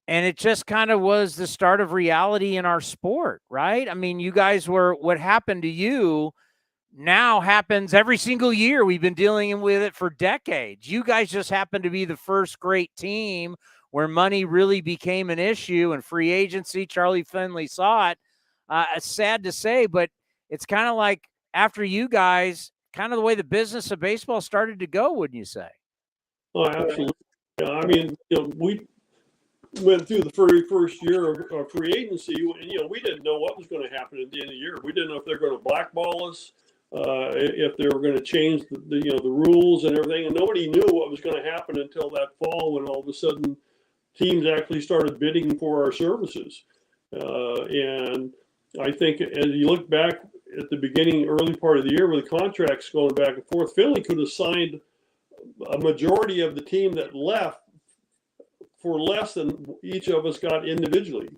And it just kind of was the start of reality in our sport, right? I mean, you guys what happened to you now happens every single year. We've been dealing with it for decades. You guys just happened to be the first great team where money really became an issue and free agency. Charlie Finley saw it. It's sad to say, but it's kind of like after you guys, kind of the way the business of baseball started to go, wouldn't you say? Oh, absolutely. Yeah, I mean, we went through the very first year of free agency, and we didn't know what was going to happen at the end of the year. We didn't know if they're going to blackball us, if they were going to change the rules and everything, and nobody knew what was going to happen until that fall when all of a sudden teams actually started bidding for our services. And I think as you look back at the beginning, early part of the year with the contracts going back and forth, Finley could have signed a majority of the team that left for less than each of us got individually.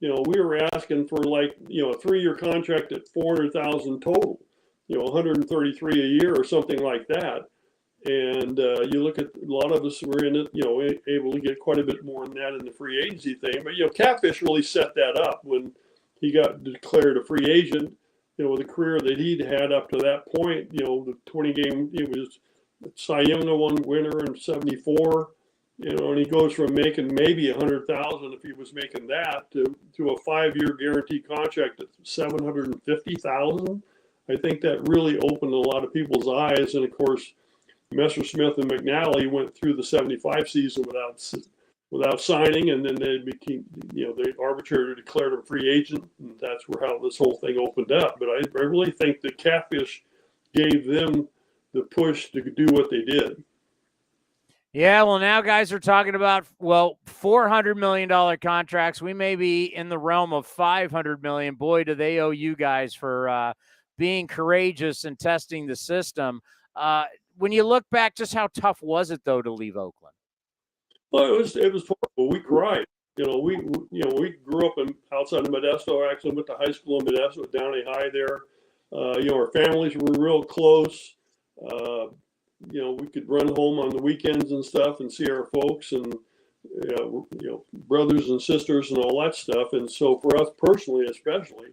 We were asking for a 3-year contract at $400,000 total, 133 a year or something like that. And you look at a lot of us were in it, able to get quite a bit more than that in the free agency thing. But, Catfish really set that up when he got declared a free agent, with the career that he'd had up to that point, the 20 game, it was Cy Young one winner in 74, and he goes from making maybe 100,000 if he was making that to a 5-year guaranteed contract at 750,000. I think that really opened a lot of people's eyes. And of course, Messersmith and McNally went through the 75 season without signing, and then they became, the arbitrator declared a free agent, and that's how this whole thing opened up. But I really think the Catfish gave them the push to do what they did. Yeah, well, now guys are talking about, $400 million contracts. We may be in the realm of $500 million. Boy, do they owe you guys for being courageous and testing the system. When you look back, just how tough was it, though, to leave Oakland? Well, it was horrible. We cried. We grew up outside of Modesto. I actually went to high school in Modesto, Downey High there. Our families were real close. We could run home on the weekends and stuff and see our folks and, brothers and sisters and all that stuff. And so for us personally, especially,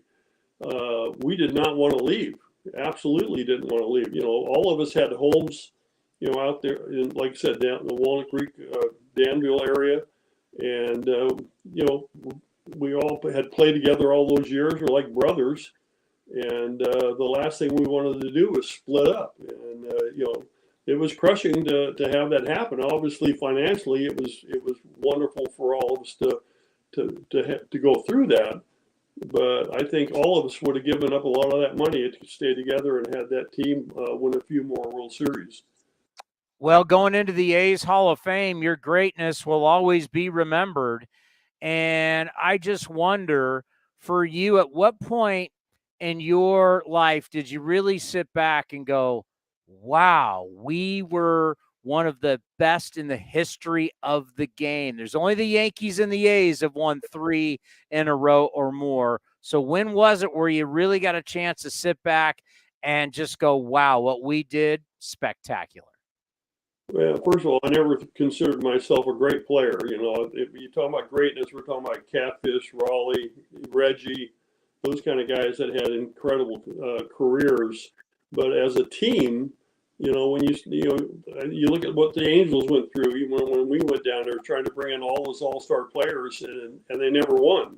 we did not want to leave. Absolutely didn't want to leave. All of us had homes, out there, in, like I said, down in the Walnut Creek, Danville area. And, we all had played together all those years. We're like brothers. And the last thing we wanted to do was split up. And, it was crushing to have that happen. Obviously, financially, it was wonderful for all of us to go through that. But I think all of us would have given up a lot of that money to stay together and had that team win a few more World Series. Well, going into the A's Hall of Fame, your greatness will always be remembered. And I just wonder for you, at what point in your life did you really sit back and go, wow, we were one of the best in the history of the game? There's only the Yankees and the A's have won 3 in a row or more. So when was it where you really got a chance to sit back and just go, wow, what we did, spectacular? Well, first of all, I never considered myself a great player. You know, if you talk about greatness, we're talking about Catfish, Raleigh, Reggie, those kind of guys that had incredible careers. But as a team, you know, when you look at what the Angels went through, even when we went down there trying to bring in all those all-star players, and they never won.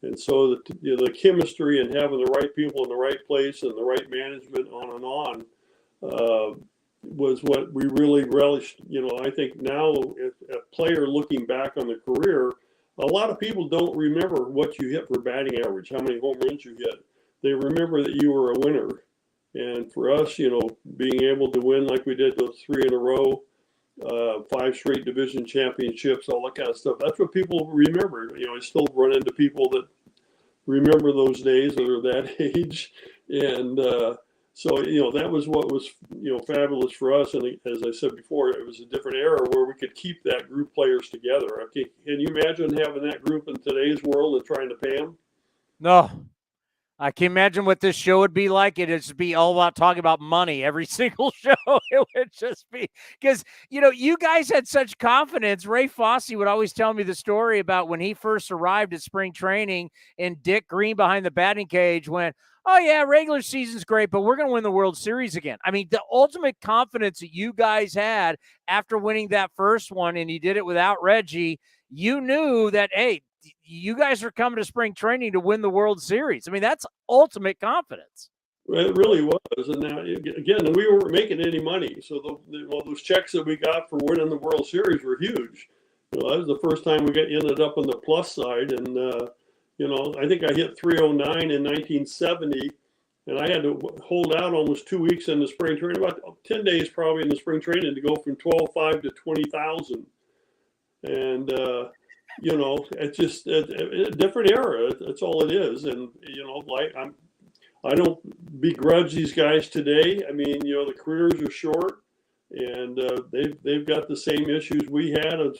And so the chemistry and having the right people in the right place and the right management on and on was what we really relished. You know, I think now a player looking back on the career, a lot of people don't remember what you hit for batting average, how many home runs you hit. They remember that you were a winner. And for us, you know, being able to win like we did those 3 in a row, 5 straight division championships, all that kind of stuff, that's what people remember. You know, I still run into people that remember those days that are that age. And so, you know, that was what was, you know, fabulous for us. And as I said before, it was a different era where we could keep that group players together. Okay, can you imagine having that group in today's world and trying to pay them? No. I can imagine what this show would be like. It'd just be all about talking about money every single show. It would just be because, you know, you guys had such confidence. Ray Fosse would always tell me the story about when he first arrived at spring training and Dick Green behind the batting cage went, oh, yeah, regular season's great, but we're going to win the World Series again. I mean, the ultimate confidence that you guys had after winning that first one, and you did it without Reggie, you knew that, hey, you guys are coming to spring training to win the World Series. I mean, that's ultimate confidence. It really was. And now, again, we weren't making any money. So those checks that we got for winning the World Series were huge. You know, that was the first time we ended up on the plus side. And, you know, I think I hit 309 in 1970. And I had to hold out almost 2 weeks in the spring training, about 10 days probably in the spring training to go from 12,500 to 20,000. And, you know, it's just a different era. That's all it is. And, you know, like I don't begrudge these guys today. I mean, you know, the careers are short, and they've got the same issues we had of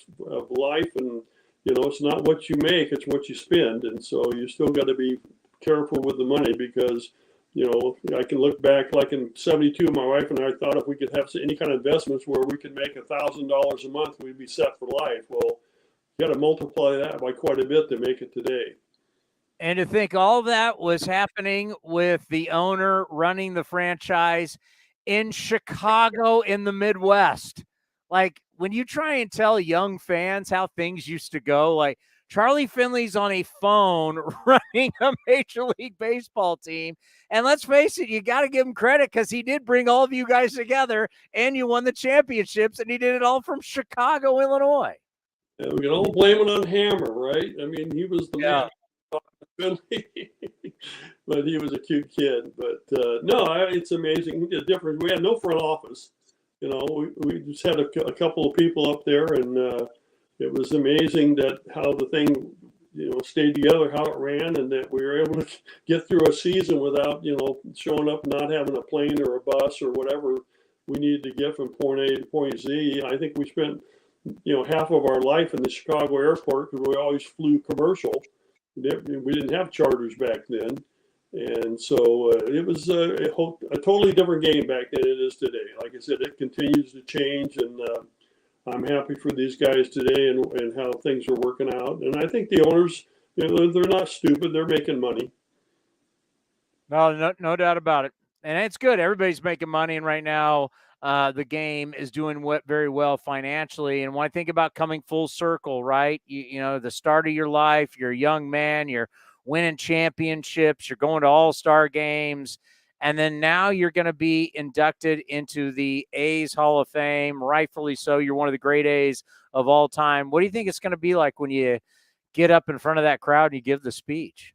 life. And, you know, it's not what you make, it's what you spend. And so you still got to be careful with the money because, you know, I can look back like in 72, my wife and I thought if we could have any kind of investments where we could make $1,000 a month, we'd be set for life. Well, you got to multiply that by quite a bit to make it today. And to think all that was happening with the owner running the franchise in Chicago in the Midwest. Like when you try and tell young fans how things used to go, like Charlie Finley's on a phone running a Major League Baseball team. And let's face it, you got to give him credit because he did bring all of you guys together and you won the championships, and he did it all from Chicago, Illinois. Yeah, we can all blame it on Hammer, right? I mean, he was the man. But he was a cute kid. But no, it's amazing. The difference. We had no front office. You know, we just had a couple of people up there, and it was amazing that how the thing, you know, stayed together, how it ran, and that we were able to get through a season without, you know, showing up and not having a plane or a bus or whatever we needed to get from point A to point Z. I think we spent, you know, half of our life in the Chicago airport because we always flew commercial. We didn't have charters back then. And so it was a totally different game back then than it is today. Like I said, it continues to change, and I'm happy for these guys today and how things are working out. And I think the owners, you know, they're not stupid. They're making money. No doubt about it. And it's good. Everybody's making money. And right now, the game is doing very well financially. And when I think about coming full circle, right, you know, the start of your life, you're a young man, you're winning championships, you're going to all-star games, and then now you're going to be inducted into the A's Hall of Fame, rightfully so. You're one of the great A's of all time. What do you think it's going to be like when you get up in front of that crowd and you give the speech?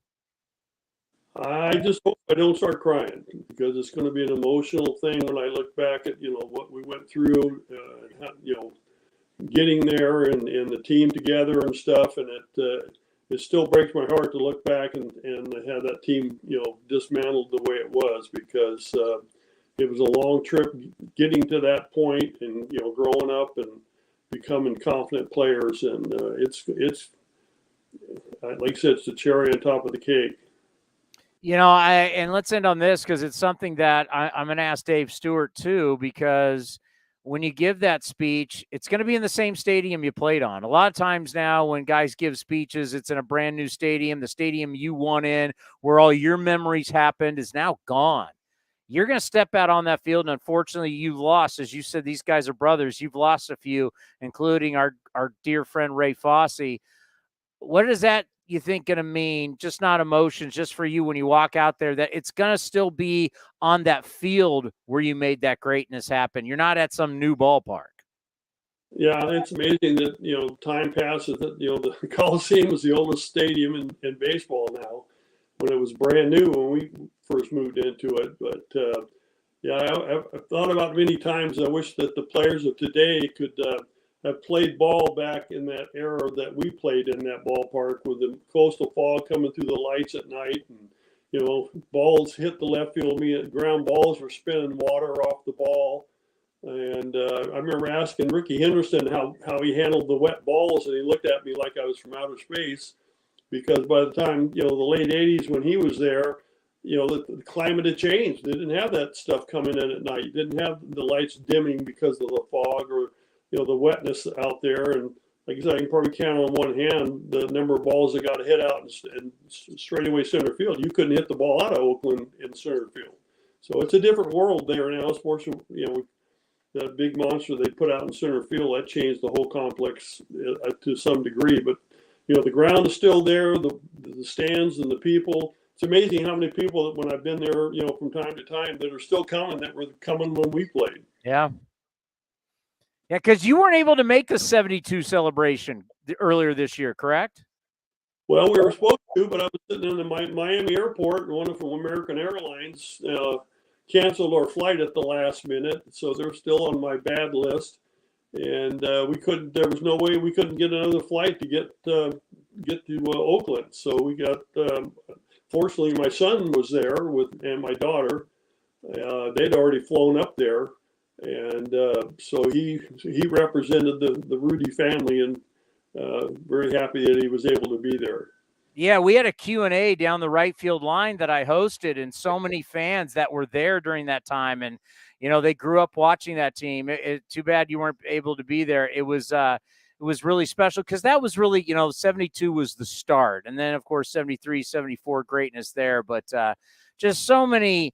I just hope I don't start crying because it's going to be an emotional thing when I look back at, you know, what we went through, you know, getting there and the team together and stuff. And it still breaks my heart to look back and have that team, you know, dismantled the way it was because it was a long trip getting to that point and, you know, growing up and becoming confident players. And it's like I said, it's the cherry on top of the cake. You know, and let's end on this because it's something that I'm going to ask Dave Stewart too, because when you give that speech, it's going to be in the same stadium you played on. A lot of times now when guys give speeches, it's in a brand new stadium. The stadium you won in, where all your memories happened, is now gone. You're going to step out on that field, and unfortunately, you lost. As you said, these guys are brothers. You've lost a few, including our dear friend Ray Fosse. What is that, you think, going to mean, just not emotions, just for you when you walk out there, that it's going to still be on that field where you made that greatness happen? You're not at some new ballpark. Yeah, it's amazing that, time passes, that, the Coliseum is the oldest stadium in baseball now, when it was brand new when we first moved into it. But I've thought about many times, I wish that the players of today could have played ball back in that era that we played in that ballpark, with the coastal fog coming through the lights at night, and balls hit the left field. Ground balls were spinning water off the ball. And I remember asking Ricky Henderson how he handled the wet balls, and he looked at me like I was from outer space, because by the time, the late 80s when he was there, the climate had changed. They didn't have that stuff coming in at night. You didn't have the lights dimming because of the fog, or the wetness out there. And like I said, I can probably count on one hand the number of balls that got hit out and straightaway center field. You couldn't hit the ball out of Oakland in center field. So it's a different world there now. Sports, that big monster they put out in center field, that changed the whole complex to some degree. But the ground is still there, the stands and the people. It's amazing how many people that, when I've been there, from time to time, that are still coming, that were coming when we played. Yeah. Yeah, because you weren't able to make the 72 celebration earlier this year, correct? Well, we were supposed to, but I was sitting in the Miami airport, and one from American Airlines canceled our flight at the last minute, so they're still on my bad list. And we couldn't. There was no way we couldn't get another flight to get to Oakland. So we got. Fortunately, my son was there and my daughter. They'd already flown up there, and so he represented the Rudi family, and very happy that he was able to be there. Yeah, we had a Q&A down the right field line that I hosted, and so many fans that were there during that time, and they grew up watching that team. Too bad you weren't able to be there. It was really special, because that was really, 72 was the start, and then of course 73, 74 greatness there, but just so many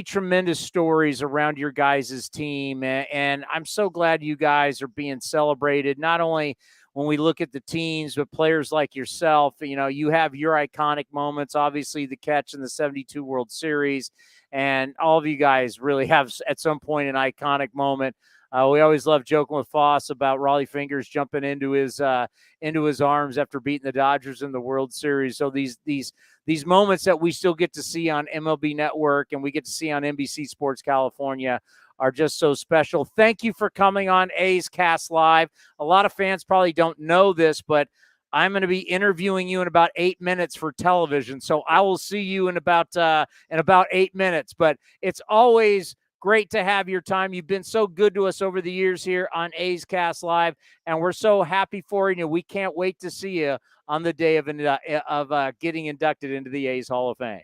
tremendous stories around your guys' team, and I'm so glad you guys are being celebrated, not only when we look at the teams, but players like yourself. You have your iconic moments, obviously the catch in the 72 World Series, and all of you guys really have at some point an iconic moment. We always love joking with Foss about Raleigh Fingers jumping into his arms after beating the Dodgers in the World Series. So these moments that we still get to see on MLB Network and we get to see on NBC Sports California are just so special. Thank you for coming on A's Cast Live. A lot of fans probably don't know this, but I'm going to be interviewing you in about 8 minutes for television. So I will see you in about 8 minutes. But it's always great to have your time. You've been so good to us over the years here on A's Cast Live, and we're so happy for you. We can't wait to see you on the day of getting inducted into the A's Hall of Fame.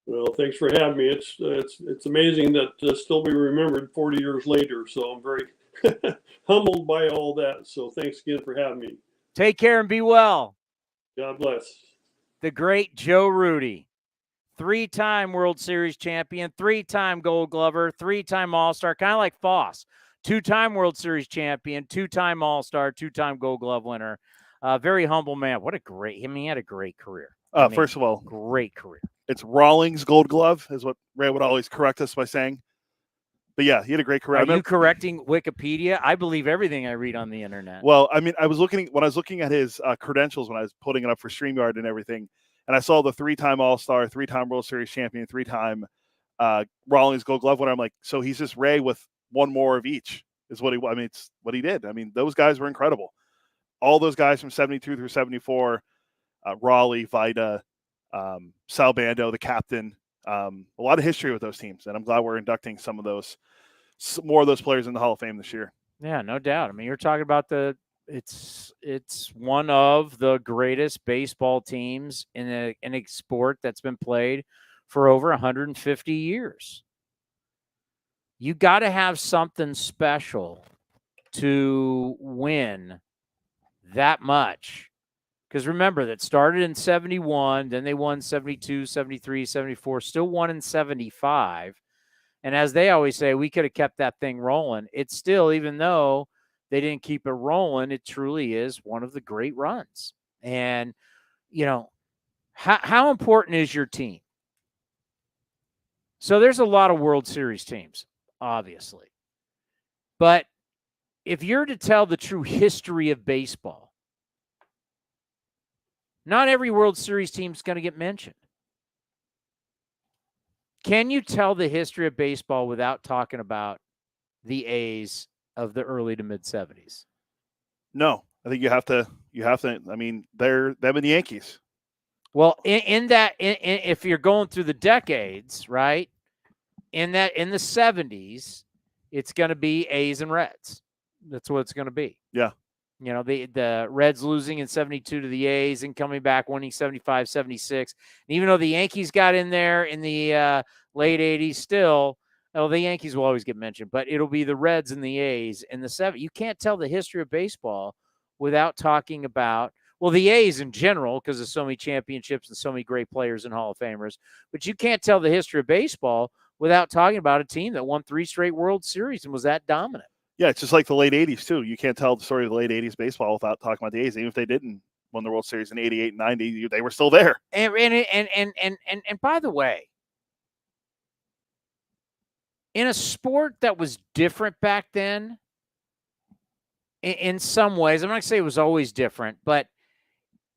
Well, thanks for having me. It's amazing that still be remembered 40 years later. So I'm very humbled by all that. So thanks again for having me. Take care and be well. God bless. The great Joe Rudi, 3-time World Series champion, 3-time Gold Glover, 3-time All-Star, kind of like Foss, 2-time World Series champion, 2-time All-Star, 2-time Gold Glove winner. Very humble man. He had a great career. First of all, great career. It's Rawlings Gold Glove is what Ray would always correct us by saying. But yeah, he had a great career. Are you correcting Wikipedia? I believe everything I read on the internet. Well, I mean, when I was looking at his credentials when I was putting it up for StreamYard and everything, and I saw the 3-time All-Star, 3-time World Series champion, 3-time Rawlings Gold Glove winner. I'm like, so he's just Ray with one more of each is what it's what he did. I mean, those guys were incredible. All those guys from 72 through 74, Raleigh, Vida, Sal Bando, the captain, a lot of history with those teams. And I'm glad we're inducting more of those players in the Hall of Fame this year. Yeah, no doubt. I mean, you're talking about it's one of the greatest baseball teams in a sport that's been played for over 150 years. You got to have something special to win that much. Because remember, that started in 71, then they won 72, 73, 74, still won in 75. And as they always say, we could have kept that thing rolling. It's still, even though they didn't keep it rolling, it truly is one of the great runs. And, you know, how important is your team? So there's a lot of World Series teams, obviously. But if you're to tell the true history of baseball, not every World Series team is going to get mentioned. Can you tell the history of baseball without talking about the A's of the early to mid 70s? No, I think you have to. I mean, they're them and the Yankees. Well, if you're going through the decades, right? In the 70s, it's going to be A's and Reds. That's what it's going to be. Yeah. You know, the Reds losing in 72 to the A's and coming back winning 75, 76. And even though the Yankees got in there in the late 80s still, the Yankees will always get mentioned, but it'll be the Reds and the A's in the 70s. You can't tell the history of baseball without talking about, well, the A's in general, because there's so many championships and so many great players and Hall of Famers, but you can't tell the history of baseball without talking about a team that won 3 straight World Series and was that dominant. Yeah, it's just like the late 80s, too. You can't tell the story of the late 80s baseball without talking about the A's. Even if they didn't win the World Series in 88 and 90, they were still there. And by the way, in a sport that was different back then, in some ways, I'm not going to say it was always different, but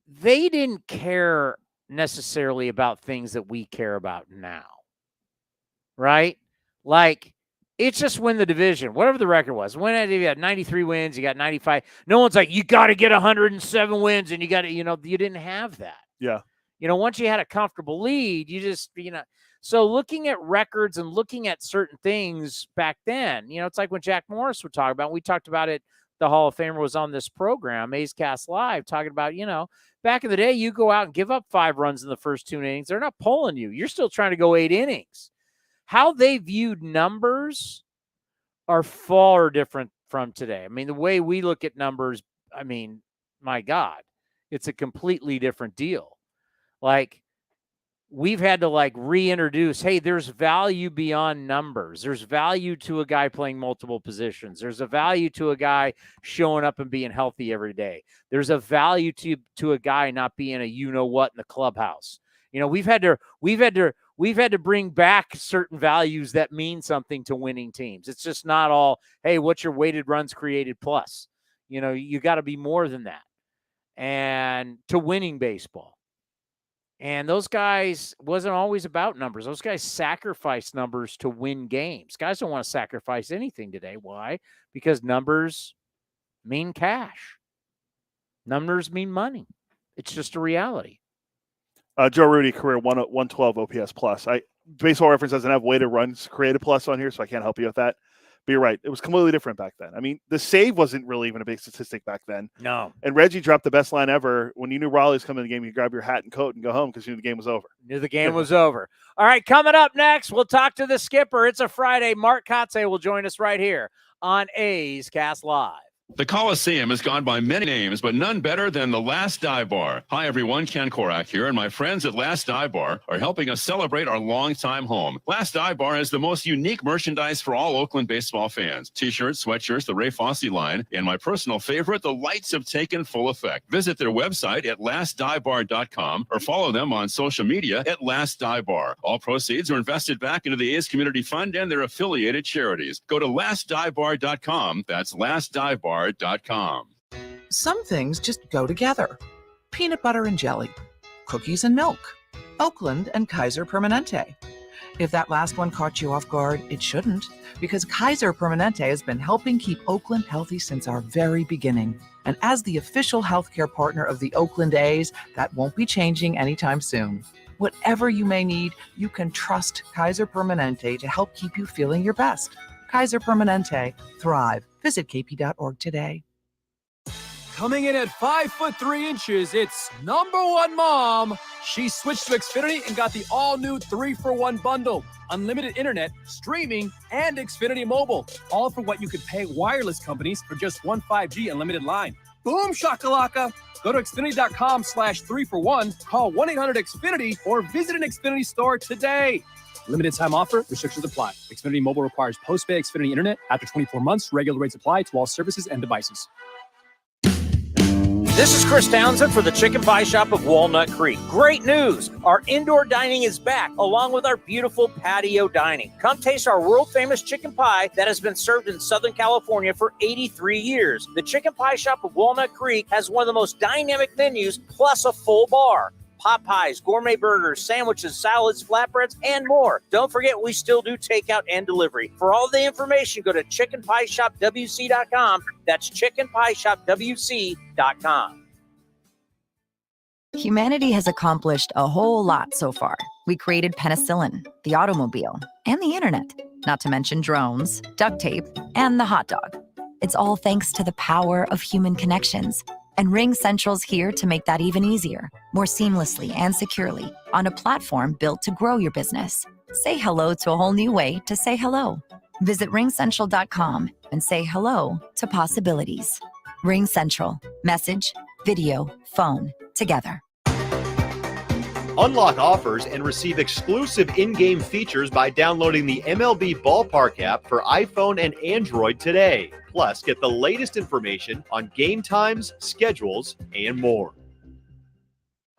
they didn't care necessarily about things that we care about now, right? Like, it's just win the division, whatever the record was. When you got 93 wins, you got 95. No one's like, you got to get 107 wins, and you got to, you didn't have that. Yeah. Once you had a comfortable lead, you just, So looking at records and looking at certain things back then, it's like when Jack Morris would talk about, we talked about it, the Hall of Famer was on this program, A's Cast Live, talking about, back in the day, you go out and give up 5 runs in the first 2 innings. They're not pulling you. You're still trying to go 8 innings. How they viewed numbers are far different from today. I mean, the way we look at numbers, I mean, my God, it's a completely different deal. Like, we've had to reintroduce, hey, there's value beyond numbers. There's value to a guy playing multiple positions. There's a value to a guy showing up and being healthy every day. There's a value to a guy not being a you-know-what in the clubhouse. We've had to bring back certain values that mean something to winning teams. It's just not all, hey, what's your weighted runs created plus? You got to be more than that. And to winning baseball. And those guys wasn't always about numbers. Those guys sacrificed numbers to win games. Guys don't want to sacrifice anything today. Why? Because numbers mean cash. Numbers mean money. It's just a reality. Joe Rudi, career 112 OPS plus. Baseball Reference doesn't have weighted runs created plus on here, so I can't help you with that. But you're right. It was completely different back then. I mean, the save wasn't really even a big statistic back then. No. And Reggie dropped the best line ever. When you knew Raleigh was coming in the game, you grab your hat and coat and go home because you knew the game was over. Knew the game was over. All right, coming up next, we'll talk to the skipper. It's a Friday. Mark Kotsay will join us right here on A's Cast Live. The Coliseum has gone by many names, but none better than the Last Dive Bar. Hi, everyone. Ken Korak here, and my friends at Last Dive Bar are helping us celebrate our longtime home. Last Dive Bar has the most unique merchandise for all Oakland baseball fans. T-shirts, sweatshirts, the Ray Fosse line, and my personal favorite, the lights have taken full effect. Visit their website at lastdivebar.com or follow them on social media at Last Dive Bar. All proceeds are invested back into the A's Community Fund and their affiliated charities. Go to lastdivebar.com. That's lastdivebar.com. Some things just go together. Peanut butter and jelly, cookies and milk, Oakland and Kaiser Permanente. If that last one caught you off guard, it shouldn't, because Kaiser Permanente has been helping keep Oakland healthy since our very beginning. And as the official healthcare partner of the Oakland A's, that won't be changing anytime soon. Whatever you may need, you can trust Kaiser Permanente to help keep you feeling your best. Kaiser Permanente. Thrive. Visit kp.org today. Coming in at 5'3", it's #1 mom, She switched to Xfinity and got the all-new 3-for-1 bundle. Unlimited internet, streaming, and Xfinity Mobile. All for what you could pay wireless companies for just one 5G unlimited line. Boom shakalaka! Go to Xfinity.com/3-for-1, call 1-800-XFINITY, or visit an Xfinity store today. Limited time offer, restrictions apply. Xfinity Mobile requires post-pay Xfinity internet. After 24 months, regular rates apply to all services and devices. This is Chris Townsend for the Chicken Pie Shop of Walnut Creek. Great news! Our indoor dining is back, along with our beautiful patio dining. Come taste our world-famous chicken pie that has been served in Southern California for 83 years. The Chicken Pie Shop of Walnut Creek has one of the most dynamic menus, plus a full bar. Pot pies, gourmet burgers, sandwiches, salads, flatbreads, and more. Don't forget, we still do takeout and delivery. For all the information, go to chickenpieshopwc.com. That's chickenpieshopwc.com. Humanity has accomplished a whole lot so far. We created penicillin, the automobile, and the internet, not to mention drones, duct tape, and the hot dog. It's all thanks to the power of human connections. And Ring Central's here to make that even easier, more seamlessly and securely, on a platform built to grow your business. Say hello to a whole new way to say hello. Visit ringcentral.com and say hello to possibilities. Ring Central. Message, video, phone, together. Unlock offers and receive exclusive in-game features by downloading the MLB Ballpark app for iPhone and Android today. Plus, get the latest information on game times, schedules, and more.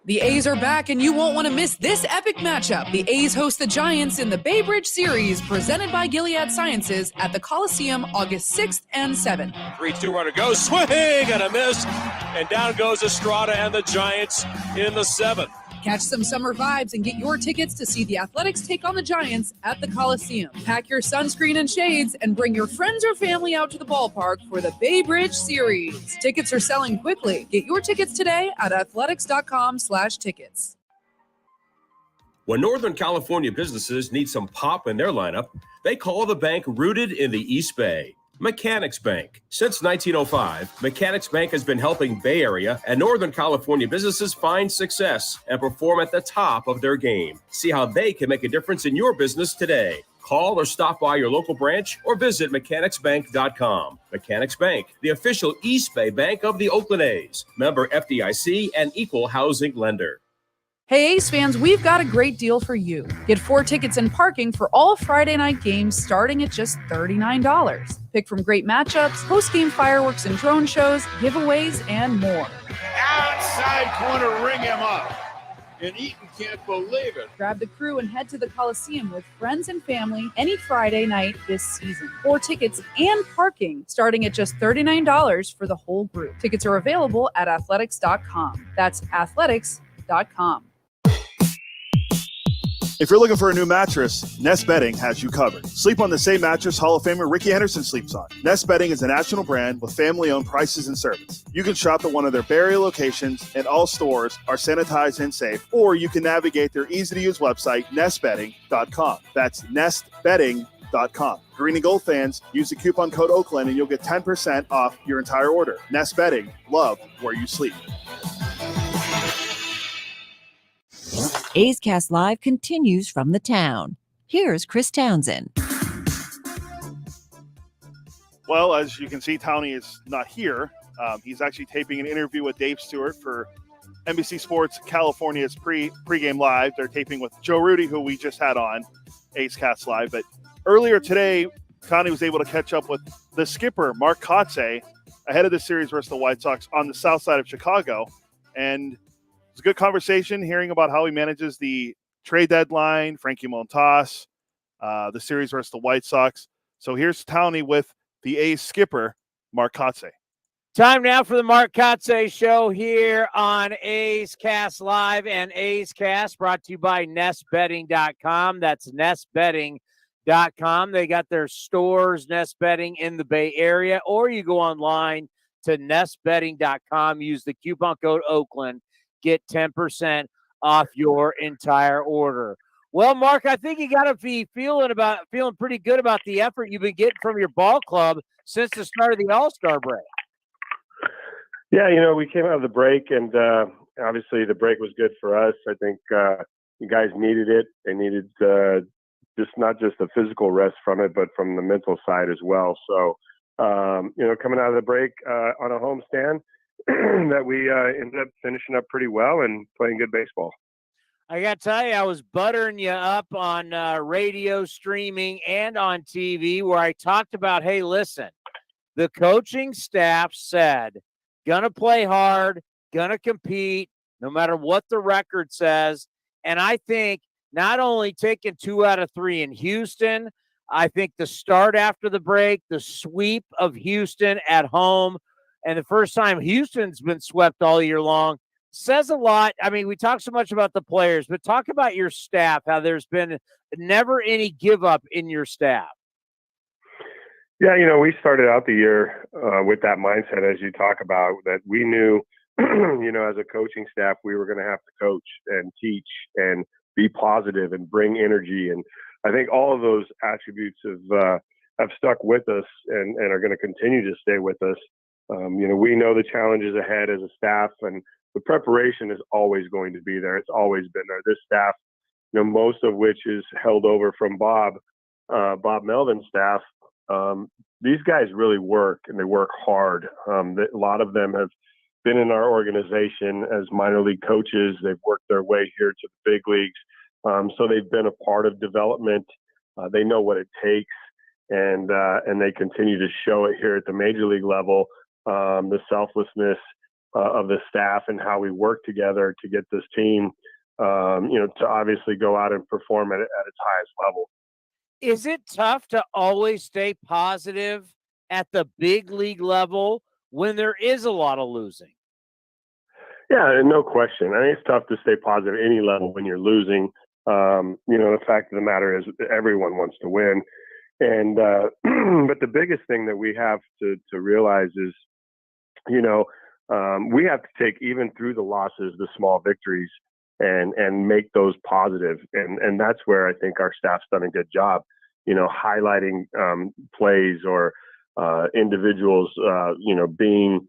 The A's are back, and you won't want to miss this epic matchup. The A's host the Giants in the Bay Bridge Series, presented by Gilead Sciences at the Coliseum August 6th and 7th. 3-2 runner goes, swing and a miss, and down goes Estrada and the Giants in the 7th. Catch some summer vibes and get your tickets to see the Athletics take on the Giants at the Coliseum. Pack your sunscreen and shades and bring your friends or family out to the ballpark for the Bay Bridge Series. Tickets are selling quickly. Get your tickets today at athletics.com/tickets. When Northern California businesses need some pop in their lineup, they call the bank rooted in the East Bay. Mechanics Bank. Since 1905, Mechanics Bank has been helping Bay Area and Northern California businesses find success and perform at the top of their game. See how they can make a difference in your business today. Call or stop by your local branch or visit mechanicsbank.com. Mechanics Bank, the official East Bay bank of the Oakland A's. Member FDIC and equal housing lender. Hey A's fans, we've got a great deal for you. Get 4 tickets and parking for all Friday night games starting at just $39. Pick from great matchups, post-game fireworks and drone shows, giveaways, and more. Outside corner, ring him up. And Eaton can't believe it. Grab the crew and head to the Coliseum with friends and family any Friday night this season. 4 tickets and parking starting at just $39 for the whole group. Tickets are available at athletics.com. That's athletics.com. If you're looking for a new mattress, Nest Bedding has you covered. Sleep on the same mattress Hall of Famer Ricky Henderson sleeps on. Nest Bedding is a national brand with family-owned prices and service. You can shop at one of their Bay Area locations, and all stores are sanitized and safe, or you can navigate their easy-to-use website, nestbedding.com. That's nestbedding.com. Green and gold fans, use the coupon code Oakland and you'll get 10% off your entire order. Nest Bedding, love where you sleep. A's Cast Live continues from the town. Here's Chris Townsend. Well, as you can see, Townie is not here. He's actually taping an interview with Dave Stewart for NBC Sports California's pregame live. They're taping with Joe Rudi, who we just had on A's Cast Live. But earlier today, Townie was able to catch up with the skipper, Mark Kotsay, ahead of the series versus the White Sox on the south side of Chicago. And it's a good conversation hearing about how he manages the trade deadline, Frankie Montas, the series versus the White Sox. So here's Townie with the A's skipper, Mark Kotsay. Time now for the Mark Kotsay Show here on A's Cast Live and A's Cast, brought to you by nestbedding.com. That's nestbedding.com. They got their stores, Nest Bedding, in the Bay Area, or you go online to nestbedding.com. Use the coupon code Oakland. Get 10% off your entire order. Well, Mark, I think you got to be feeling pretty good about the effort you've been getting from your ball club since the start of the All-Star break. Yeah, we came out of the break and, Obviously, the break was good for us. I think you guys needed it. They needed not just a physical rest from it, but from the mental side as well. So, coming out of the break on a homestand, that we ended up finishing up pretty well and playing good baseball. I got to tell you, I was buttering you up on radio, streaming, and on TV where I talked about, hey, listen, the coaching staff said, gonna play hard, gonna compete, no matter what the record says. And I think not only taking 2 out of 3 in Houston, I think the start after the break, the sweep of Houston at home, and the first time Houston's been swept all year long, says a lot. I mean, we talk so much about the players, but talk about your staff, how there's been never any give up in your staff. Yeah, we started out the year with that mindset, as you talk about, that we knew, as a coaching staff, we were going to have to coach and teach and be positive and bring energy. And I think all of those attributes have stuck with us and are going to continue to stay with us. We know the challenges ahead as a staff, and the preparation is always going to be there. It's always been there. This staff, most of which is held over from Bob Melvin's staff. These guys really work, and they work hard. A lot of them have been in our organization as minor league coaches. They've worked their way here to the big leagues. So they've been a part of development. They know what it takes, and they continue to show it here at the major league level. The selflessness of the staff and how we work together to get this team, to obviously go out and perform at its highest level. Is it tough to always stay positive at the big league level when there is a lot of losing? Yeah, no question. I mean, it's tough to stay positive at any level when you're losing. The fact of the matter is everyone wants to win. And but the biggest thing that we have to realize is, we have to take, even through the losses, the small victories, and make those positive. And that's where I think our staff's done a good job, highlighting plays or individuals, being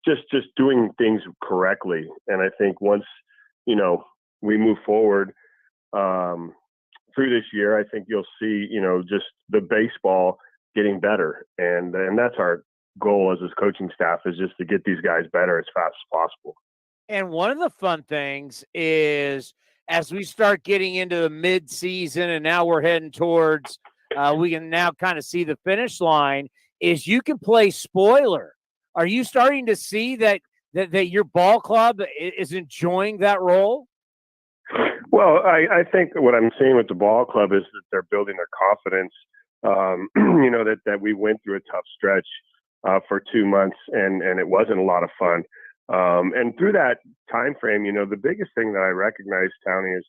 just doing things correctly. And I think once, we move forward through this year, I think you'll see, just the baseball getting better. And that's our goal as this coaching staff, is just to get these guys better as fast as possible. And one of the fun things is, as we start getting into the mid-season and now we're heading towards, we can now kind of see the finish line, is you can play spoiler. Are you starting to see that your ball club is enjoying that role? Well, I think what I'm seeing with the ball club is that they're building their confidence. That we went through a tough stretch for 2 months, and it wasn't a lot of fun. And through that time frame, the biggest thing that I recognize, Townie, is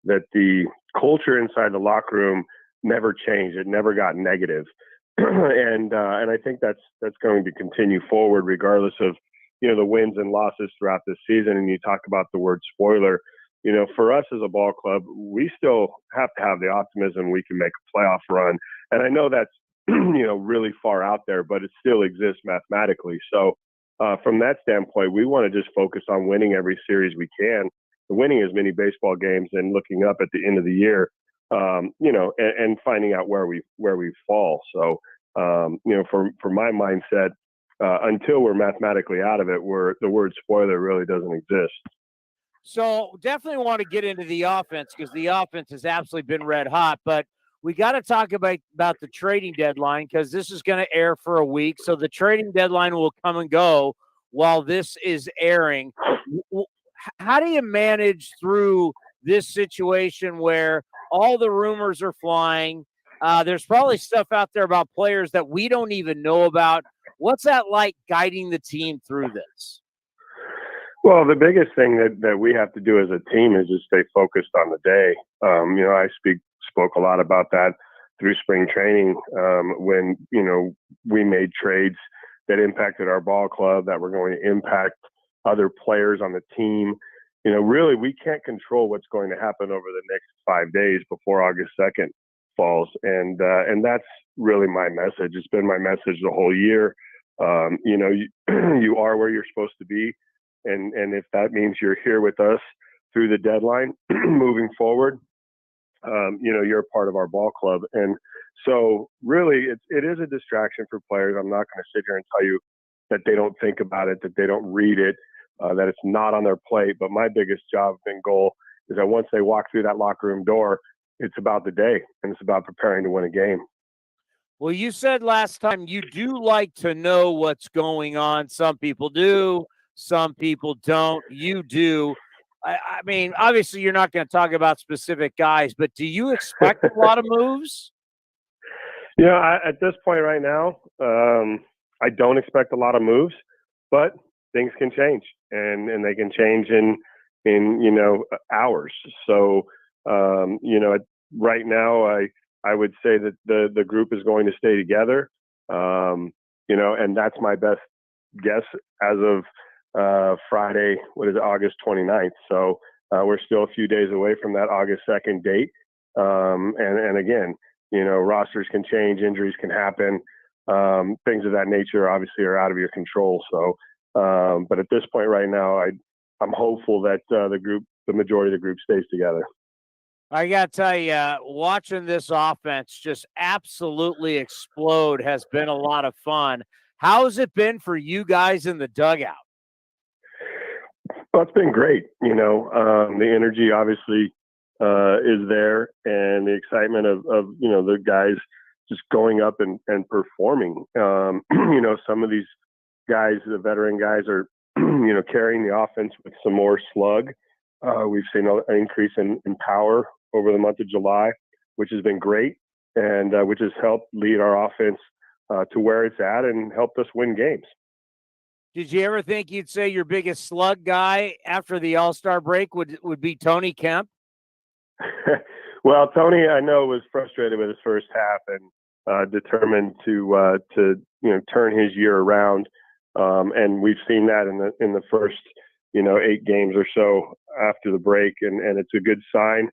that the culture inside the locker room never changed. It never got negative. And I think that's going to continue forward regardless of, the wins and losses throughout this season. And you talk about the word spoiler, for us as a ball club, we still have to have the optimism we can make a playoff run. And I know that's, really far out there, but it still exists mathematically. So from that standpoint, we want to just focus on winning every series we can, winning as many baseball games, and looking up at the end of the year, and finding out where we fall. So, for my mindset, until we're mathematically out of it, the word spoiler really doesn't exist. So definitely want to get into the offense, because the offense has absolutely been red hot, but we got to talk about the trading deadline, because this is going to air for a week. So the trading deadline will come and go while this is airing. How do you manage through this situation where all the rumors are flying? There's probably stuff out there about players that we don't even know about. What's that like, guiding the team through this? Well, the biggest thing that we have to do as a team is just stay focused on the day. I spoke a lot about that through spring training, when, we made trades that impacted our ball club, that were going to impact other players on the team. Really, we can't control what's going to happen over the next 5 days before August 2nd falls. And that's really my message. It's been my message the whole year. You are where you're supposed to be. And if that means you're here with us through the deadline, moving forward, you're a part of our ball club. And so really it is a distraction for players. I'm not going to sit here and tell you that they don't think about it, that they don't read it, that it's not on their plate. But my biggest job and goal is that once they walk through that locker room door, it's about the day and it's about preparing to win a game. Well, you said last time you do like to know what's going on. Some people do, some people don't. You do. I mean, obviously you're not going to talk about specific guys, but do you expect a lot of moves? At this point right now, I don't expect a lot of moves, but things can change and they can change in hours. So, right now I would say that the group is going to stay together. And that's my best guess as of Friday, August 29th. So we're still a few days away from that August 2nd date. And again, rosters can change, injuries can happen. Things of that nature obviously are out of your control. So, but at this point right now, I'm hopeful that the majority of the group stays together. I got to tell you, watching this offense just absolutely explode has been a lot of fun. How has it been for you guys in the dugout? Well, it's been great. The energy obviously is there, and the excitement of the guys just going up and performing. Some of these guys, the veteran guys, are carrying the offense with some more slug. We've seen an increase in power over the month of July, which has been great, and which has helped lead our offense to where it's at and helped us win games. Did you ever think you'd say your biggest slug guy after the All-Star break would be Tony Kemp? Well, Tony, I know, was frustrated with his first half and determined to turn his year around. And we've seen that in the first 8 games or so after the break, and it's a good sign.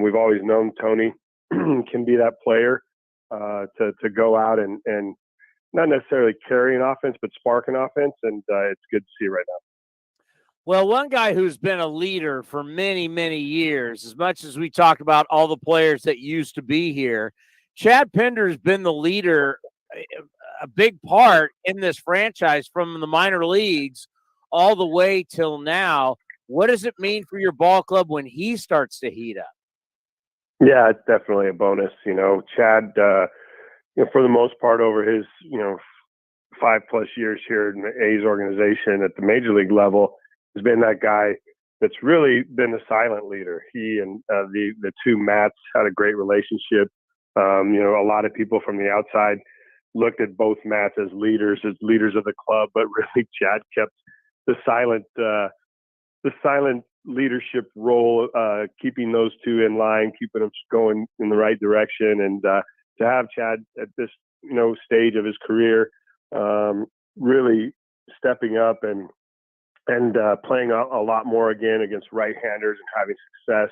We've always known Tony can be that player to go out and not necessarily carry an offense, but spark an offense, and it's good to see right now. Well, one guy who's been a leader for many, many years, as much as we talk about all the players that used to be here, Chad Pender's been the leader, a big part in this franchise from the minor leagues all the way till now. What does it mean for your ball club when he starts to heat up? Yeah, it's definitely a bonus. Chad, for the most part over his, 5+ years here in the A's organization at the major league level, has been that guy that's really been the silent leader. He and the two Matts had a great relationship. A lot of people from the outside looked at both Matts as leaders of the club, but really Chad kept the silent leadership role, keeping those two in line, keeping them going in the right direction. And to have Chad at this stage of his career really stepping up and playing a lot more again against right-handers and having success,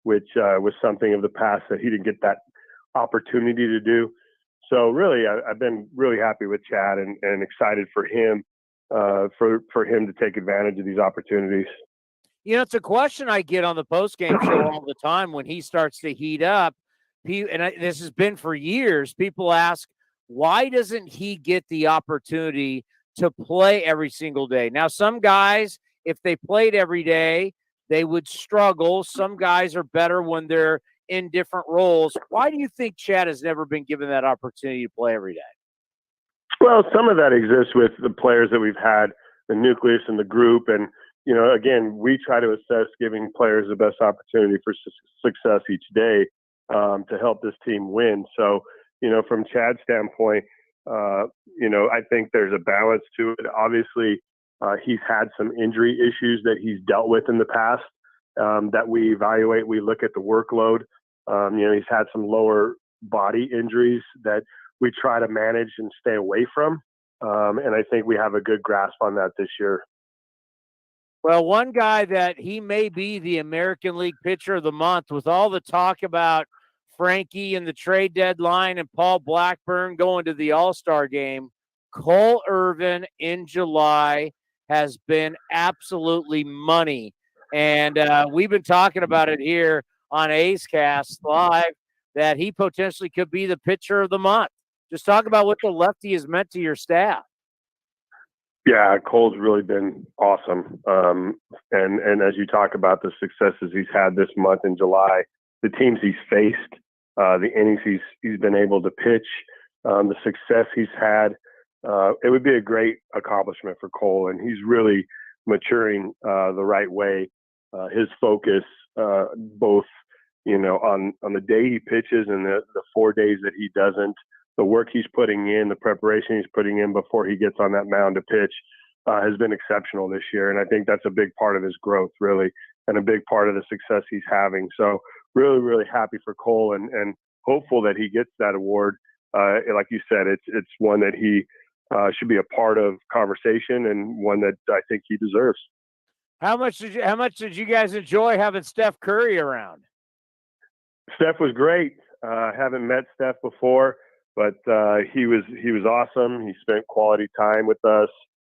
which was something of the past that he didn't get that opportunity to do. So really, I've been really happy with Chad and excited for him, for him to take advantage of these opportunities. It's a question I get on the postgame show all the time when he starts to heat up. This has been for years. People ask, why doesn't he get the opportunity to play every single day? Now, some guys, if they played every day, they would struggle. Some guys are better when they're in different roles. Why do you think Chad has never been given that opportunity to play every day? Well, some of that exists with the players that we've had, the nucleus and the group. And, again, we try to assess giving players the best opportunity for success each day to help this team win. So, from Chad's standpoint, I think there's a balance to it. Obviously, he's had some injury issues that he's dealt with in the past that we evaluate. We look at the workload. He's had some lower body injuries that we try to manage and stay away from. And I think we have a good grasp on that this year. Well, one guy that he may be the American League Pitcher of the Month with all the talk about Frankie and the trade deadline and Paul Blackburn going to the All-Star game, Cole Irvin in July has been absolutely money. And we've been talking about it here on A's Cast Live that he potentially could be the pitcher of the month. Just talk about what the lefty has meant to your staff. Yeah, Cole's really been awesome. And as you talk about the successes he's had this month in July, the teams he's faced, the innings he's been able to pitch, the success he's had, it would be a great accomplishment for Cole. And he's really maturing the right way. His focus, both, on the day he pitches and the 4 days that he doesn't, the work he's putting in, the preparation he's putting in before he gets on that mound to pitch has been exceptional this year. And I think that's a big part of his growth, really, and a big part of the success he's having. So really, really happy for Cole and hopeful that he gets that award. Like you said, it's one that he should be a part of conversation and one that I think he deserves. How much did you guys enjoy having Steph Curry around? Steph was great. I haven't met Steph before, but he was awesome. He spent quality time with us.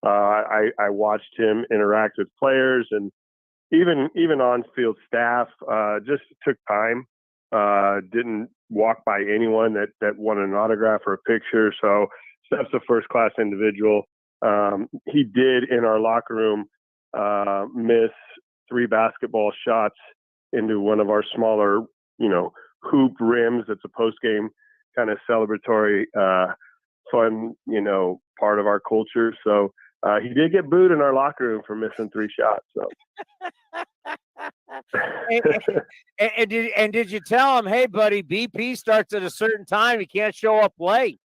I watched him interact with players and even on-field staff. Just took time. Didn't walk by anyone that wanted an autograph or a picture. So Steph's a first-class individual. He did in our locker room miss 3 basketball shots into one of our smaller, hoop rims. It's a post-game kind of celebratory, fun, part of our culture. So he did get booed in our locker room for missing 3 shots. So. and did you tell him, hey, buddy, BP starts at a certain time. You can't show up late.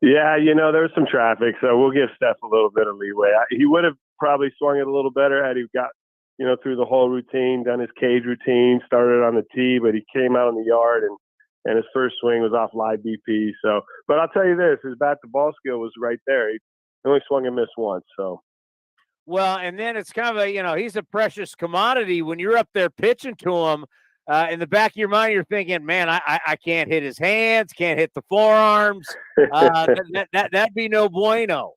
Yeah, there was some traffic, so we'll give Steph a little bit of leeway. He would have probably swung it a little better had he got, through the whole routine, done his cage routine, started on the tee, but he came out in the yard and his first swing was off live BP. So, but I'll tell you this, his bat to ball skill was right there. He only swung and missed once. So. Well, and then it's kind of he's a precious commodity when you're up there pitching to him. In the back of your mind, you're thinking, man, I can't hit his hands, can't hit the forearms. That'd be no bueno.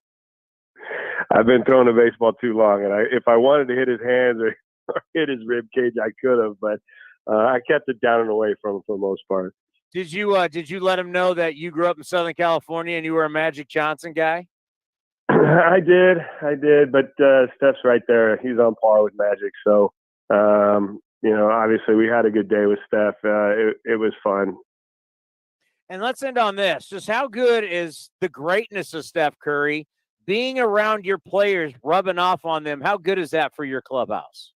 I've been throwing a baseball too long, and if I wanted to hit his hands or hit his rib cage, I could have, but I kept it down and away from him for the most part. Did you let him know that you grew up in Southern California and you were a Magic Johnson guy? I did, but Steph's right there. He's on par with Magic, so obviously we had a good day with Steph. It was fun. And let's end on this. Just how good is the greatness of Steph Curry being around your players, rubbing off on them? How good is that for your clubhouse?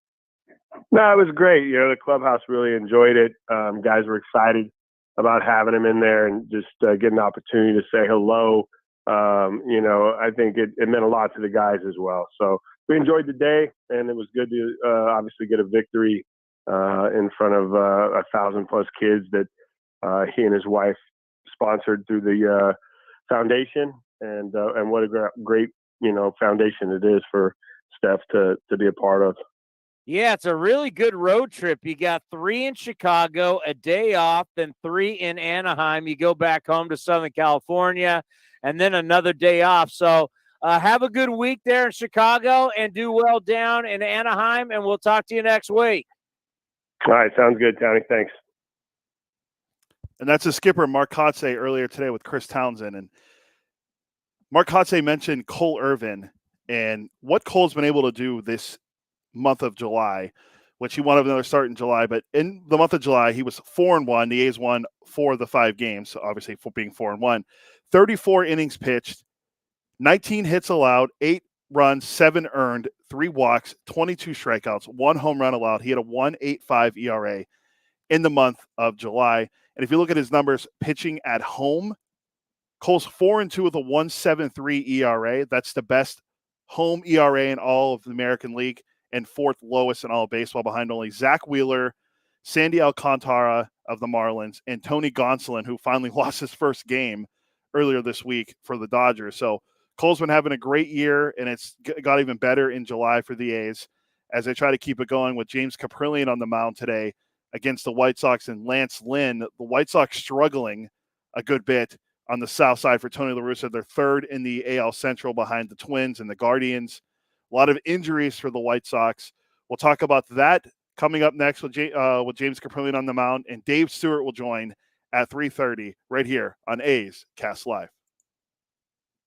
No, it was great. The clubhouse really enjoyed it. Guys were excited about having him in there and just getting an opportunity to say hello. I think it meant a lot to the guys as well. So we enjoyed the day, and it was good to obviously get a victory in front of 1,000+ kids that he and his wife sponsored through the foundation. And what a great, foundation it is for Steph to be a part of. Yeah, it's a really good road trip. You got 3 in Chicago, a day off, then 3 in Anaheim. You go back home to Southern California, and then another day off. So have a good week there in Chicago and do well down in Anaheim, and we'll talk to you next week. All right, sounds good, Tony. Thanks. And that's the skipper, Mark Kotsay, earlier today with Chris Townsend. And Mark Kotsay mentioned Cole Irvin and what Cole's been able to do this month of July, which he wanted another start in July. But in the month of July, he was 4-1. The A's won 4 of the 5 games, so obviously for being 4-1. 34 innings pitched, 19 hits allowed, 8 runs, 7 earned, 3 walks, 22 strikeouts, 1 home run allowed. He had a 1.85 ERA in the month of July. And if you look at his numbers pitching at home, Cole's 4-2 with a 1.73 ERA. That's the best home ERA in all of the American League and 4th lowest in all of baseball, behind only Zach Wheeler, Sandy Alcantara of the Marlins, and Tony Gonsolin, who finally lost his first game earlier this week for the Dodgers. So Cole's been having a great year, and it's got even better in July for the A's as they try to keep it going with James Caprillion on the mound today against the White Sox and Lance Lynn. The White Sox struggling a good bit on the south side for Tony La Russa. They're 3rd in the AL Central behind the Twins and the Guardians. A lot of injuries for the White Sox. We'll talk about that coming up next with James Caprillion on the mound, and Dave Stewart will join at 3:30 right here on A's Cast Live.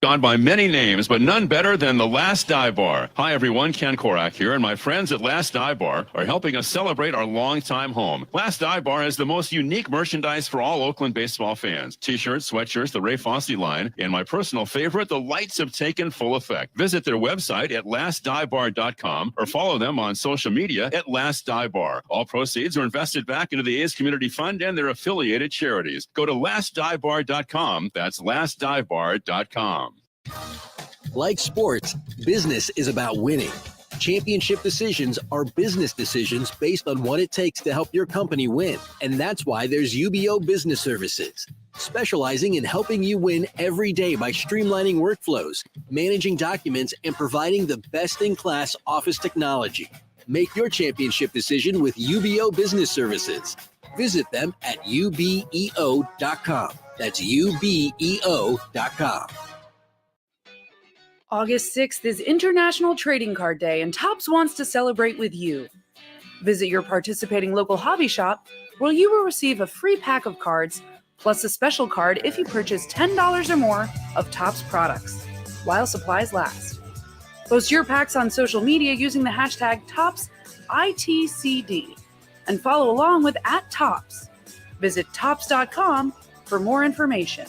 Gone by many names, but none better than the Last Dive Bar. Hi, everyone. Ken Korak here, and my friends at Last Dive Bar are helping us celebrate our longtime home. Last Dive Bar has the most unique merchandise for all Oakland baseball fans. T-shirts, sweatshirts, the Ray Fosse line, and my personal favorite, the lights have taken full effect. Visit their website at lastdivebar.com or follow them on social media at Last Dive Bar. All proceeds are invested back into the A's Community Fund and their affiliated charities. Go to lastdivebar.com. That's lastdivebar.com. Like sports, business is about winning. Championship decisions are business decisions based on what it takes to help your company win. And that's why there's UBO Business Services, specializing in helping you win every day by streamlining workflows, managing documents, and providing the best-in-class office technology. Make your championship decision with UBO Business Services. Visit them at ubeo.com. That's ubeo.com. August 6th is International Trading Card Day, and Topps wants to celebrate with you. Visit your participating local hobby shop, where you will receive a free pack of cards, plus a special card if you purchase $10 or more of Topps products, while supplies last. Post your packs on social media using the hashtag ToppsITCD, and follow along with @Topps. Visit Topps.com for more information.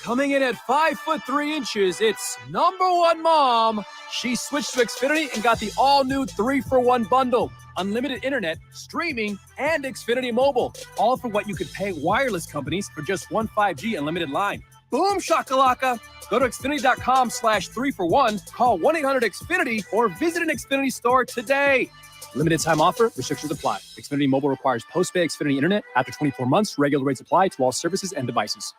Coming in at 5'3", it's number one mom. She switched to Xfinity and got the all-new 3-for-1 bundle. Unlimited internet, streaming, and Xfinity Mobile. All for what you could pay wireless companies for just one 5G unlimited line. Boom shakalaka. Go to Xfinity.com/3-for-1, call 1-800-XFINITY, or visit an Xfinity store today. Limited time offer, restrictions apply. Xfinity Mobile requires post-pay Xfinity internet. After 24 months, regular rates apply to all services and devices.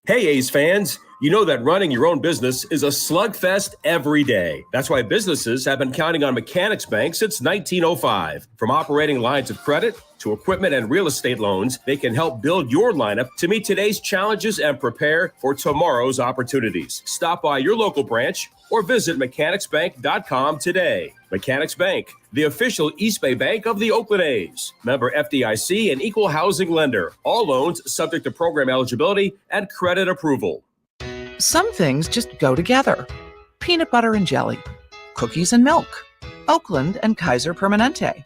Hey, A's fans, you know that running your own business is a slugfest every day. That's why businesses have been counting on Mechanics Bank since 1905. From operating lines of credit to equipment and real estate loans, they can help build your lineup to meet today's challenges and prepare for tomorrow's opportunities. Stop by your local branch or visit mechanicsbank.com today. Mechanics Bank, the official East Bay bank of the Oakland A's. Member FDIC and equal housing lender. All loans subject to program eligibility and credit approval. Some things just go together. Peanut butter and jelly, cookies and milk, Oakland and Kaiser Permanente.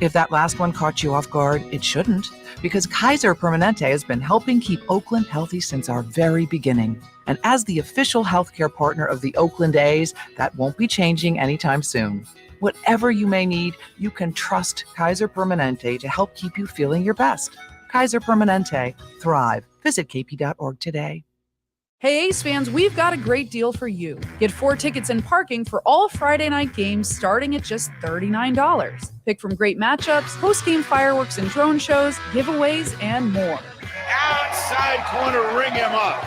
If that last one caught you off guard, it shouldn't, because Kaiser Permanente has been helping keep Oakland healthy since our very beginning. And as the official healthcare partner of the Oakland A's, that won't be changing anytime soon. Whatever you may need, you can trust Kaiser Permanente to help keep you feeling your best. Kaiser Permanente. Thrive. Visit kp.org today. Hey A's fans, we've got a great deal for you. Get 4 tickets and parking for all Friday night games starting at just $39. Pick from great matchups, post-game fireworks and drone shows, giveaways, and more. Outside corner, ring him up.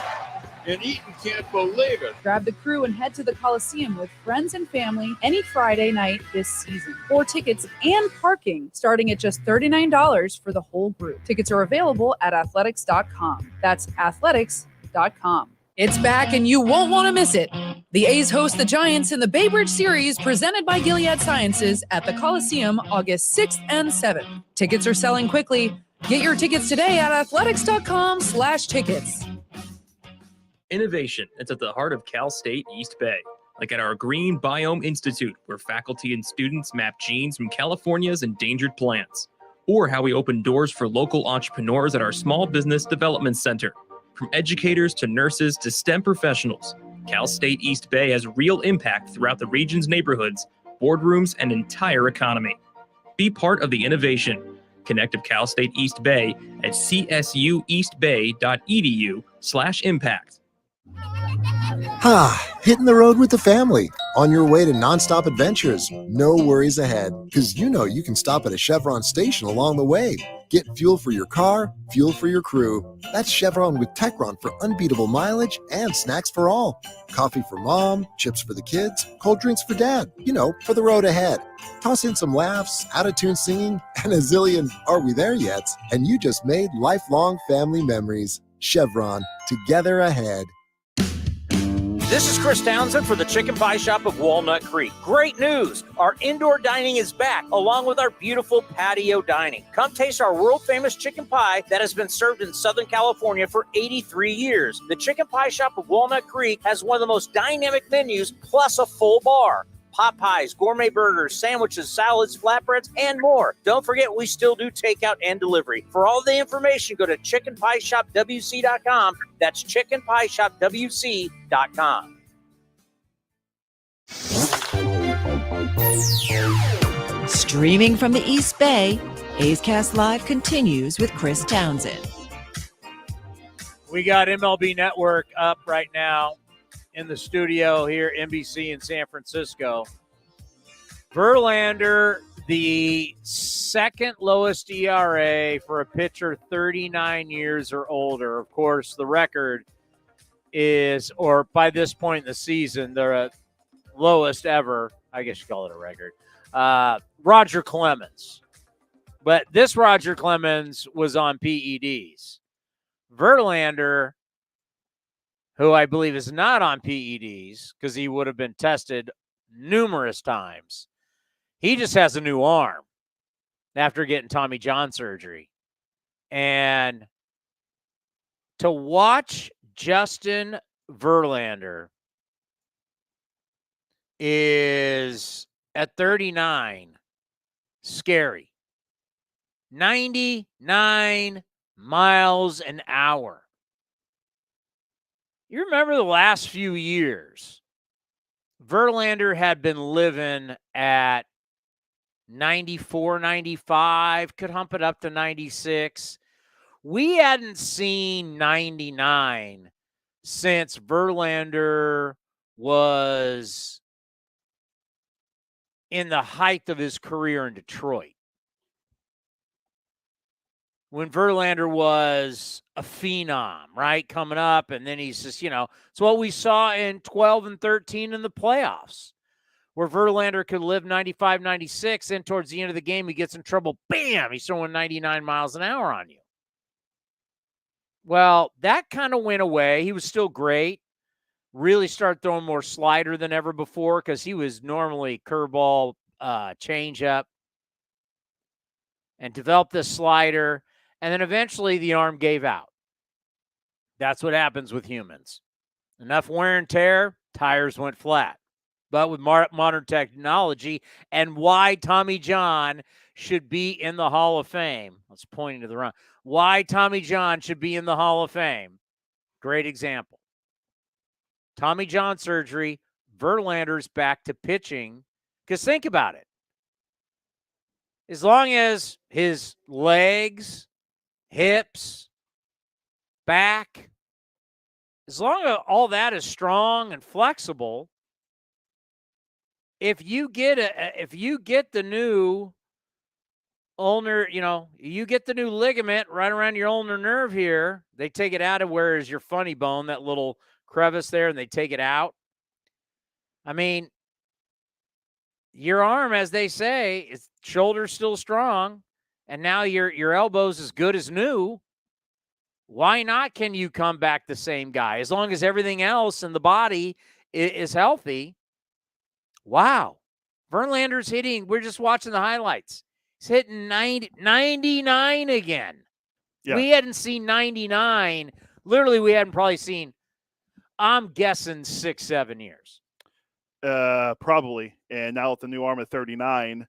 And Eaton can't believe it. Grab the crew and head to the Coliseum with friends and family any Friday night this season. 4 tickets and parking starting at just $39 for the whole group. Tickets are available at athletics.com. That's athletics.com. It's back and you won't want to miss it. The A's host the Giants in the Bay Bridge Series presented by Gilead Sciences at the Coliseum August 6th and 7th. Tickets are selling quickly. Get your tickets today at athletics.com/tickets. Innovation that's at the heart of Cal State East Bay, like at our Green Biome Institute, where faculty and students map genes from California's endangered plants, or how we open doors for local entrepreneurs at our Small Business Development Center. From educators to nurses to STEM professionals, Cal State East Bay has real impact throughout the region's neighborhoods, boardrooms, and entire economy. Be part of the innovation. Connect with Cal State East Bay at csueastbay.edu/impact. Hitting the road with the family. On your way to nonstop adventures. No worries ahead, because you know you can stop at a Chevron station along the way. Get fuel for your car, fuel for your crew. That's Chevron with Techron for unbeatable mileage and snacks for all. Coffee for mom, chips for the kids, cold drinks for dad. You know, for the road ahead. Toss in some laughs, out-of-tune singing, and a zillion "Are we there yet?" And you just made lifelong family memories. Chevron, together ahead. This is Chris Townsend for the Chicken Pie Shop of Walnut Creek. Great news! Our indoor dining is back, along with our beautiful patio dining. Come taste our world-famous chicken pie that has been served in Southern California for 83 years. The Chicken Pie Shop of Walnut Creek has one of the most dynamic menus, plus a full bar. Pot pies, gourmet burgers, sandwiches, salads, flatbreads, and more. Don't forget, we still do takeout and delivery. For all the information, go to chickenpieshopwc.com. That's chickenpieshopwc.com. Streaming from the East Bay, A's Cast Live continues with Chris Townsend. We got MLB Network up right now in the studio here, NBC in San Francisco. Verlander, the second lowest ERA for a pitcher 39 years or older. Of course, the record is, or by this point in the season, the lowest ever, I guess you call it a record, Roger Clemens. But this Roger Clemens was on PEDs. Verlander, who I believe is not on PEDs because he would have been tested numerous times. He just has a new arm after getting Tommy John surgery. And to watch Justin Verlander is, at 39, scary. 99 miles an hour. You remember the last few years, Verlander had been living at 94, 95, could hump it up to 96. We hadn't seen 99 since Verlander was in the height of his career in Detroit. When Verlander was a phenom, right, coming up, and then he's just, it's what we saw in 12 and 13 in the playoffs, where Verlander could live 95, 96, then towards the end of the game, he gets in trouble, bam, he's throwing 99 miles an hour on you. Well, that kind of went away. He was still great. Really started throwing more slider than ever before because he was normally curveball, changeup, and developed this slider. And then eventually the arm gave out. That's what happens with humans. Enough wear and tear, tires went flat. But with modern technology and why Tommy John should be in the Hall of Fame. I was pointing to the wrong. Why Tommy John should be in the Hall of Fame. Great example. Tommy John surgery, Verlander's back to pitching. Because think about it. As long as his legs, hips, back, as long as all that is strong and flexible, if you get the new ulnar, you get the new ligament right around your ulnar nerve here, they take it out of where is your funny bone, that little crevice there, and they take it out. I mean, your arm, as they say, its shoulder's still strong, and now your elbow's as good as new. Why not can you come back the same guy? As long as everything else in the body is healthy. Wow. Verlander's hitting, we're just watching the highlights. He's hitting 99 again. Yeah. We hadn't seen 99. Literally, we hadn't probably seen, I'm guessing, 6-7 years. Probably. And now with the new arm at 39,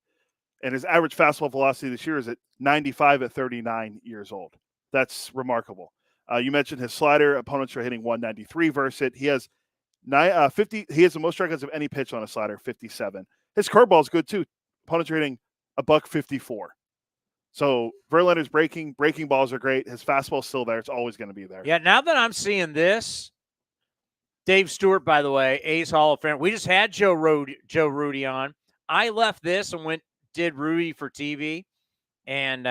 and his average fastball velocity this year is at 95 at 39 years old. That's remarkable. You mentioned his slider. Opponents are hitting 193 versus it. He has 50. He has the most strikeouts of any pitch on a slider, 57. His curveball is good too. Opponents are hitting $154. So Verlander's breaking balls are great. His fastball's still there. It's always going to be there. Yeah. Now that I'm seeing this, Dave Stewart, by the way, A's Hall of Fame. We just had Joe Rudi on. I left this and did Rudi for TV, and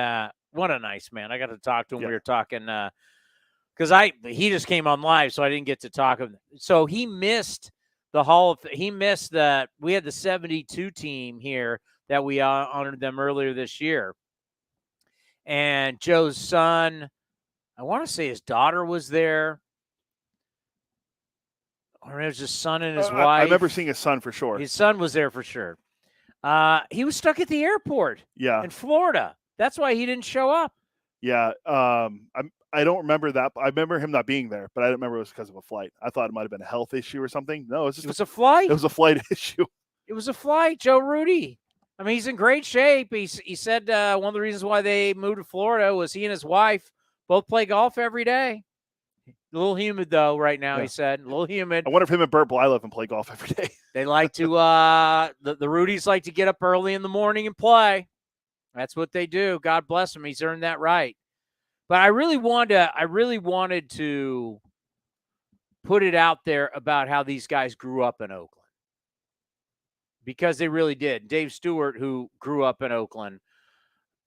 what a nice man. I got to talk to him. Yeah. We were talking because he just came on live, so I didn't get to talk to him. So he missed we had the 72 team here that we honored them earlier this year. And Joe's son, I want to say his daughter was there. Or it was his son and his wife. I remember seeing his son for sure. His son was there for sure. He was stuck at the airport in Florida. That's why he didn't show up. Yeah. I don't remember that. I remember him not being there, but I don't remember it was because of a flight. I thought it might have been a health issue or something. No, it was a flight. It was a flight issue. It was a flight. Joe Rudi. I mean, he's in great shape. He said one of the reasons why they moved to Florida was he and his wife both play golf every day. A little humid, though, right now, he said. A little humid. I wonder if him and Bert Blyleven play golf every day. They like to the Rudis like to get up early in the morning and play. That's what they do. God bless him. He's earned that right. But I really wanted to put it out there about how these guys grew up in Oakland. Because they really did. Dave Stewart, who grew up in Oakland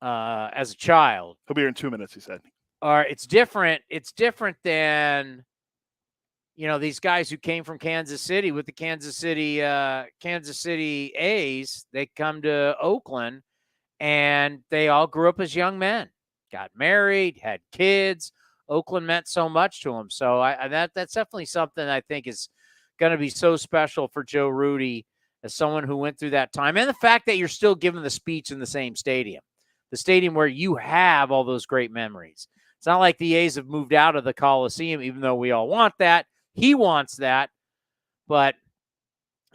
as a child. He'll be here in 2 minutes, he said. It's different. It's different than, these guys who came from Kansas City with the Kansas City A's. They come to Oakland, and they all grew up as young men, got married, had kids. Oakland meant so much to them. So that's definitely something I think is going to be so special for Joe Rudi as someone who went through that time. And the fact that you're still giving the speech in the same stadium, the stadium where you have all those great memories. It's not like the A's have moved out of the Coliseum, even though we all want that. He wants that. But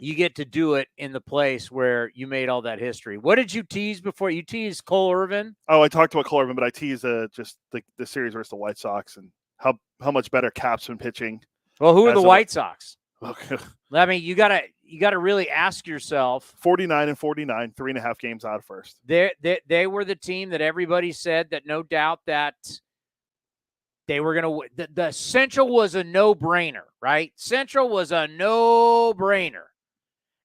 you get to do it in the place where you made all that history. What did you tease before? You teased Cole Irvin? Oh, I talked about Cole Irvin, but I teased just the series versus the White Sox and how much better Cap's been pitching. Well, who are the White Sox? Okay. I mean, you gotta really ask yourself. 49-49, 3.5 games out of first. They were the team that everybody said that no doubt that they were going to win. The Central was a no-brainer, right? Central was a no-brainer.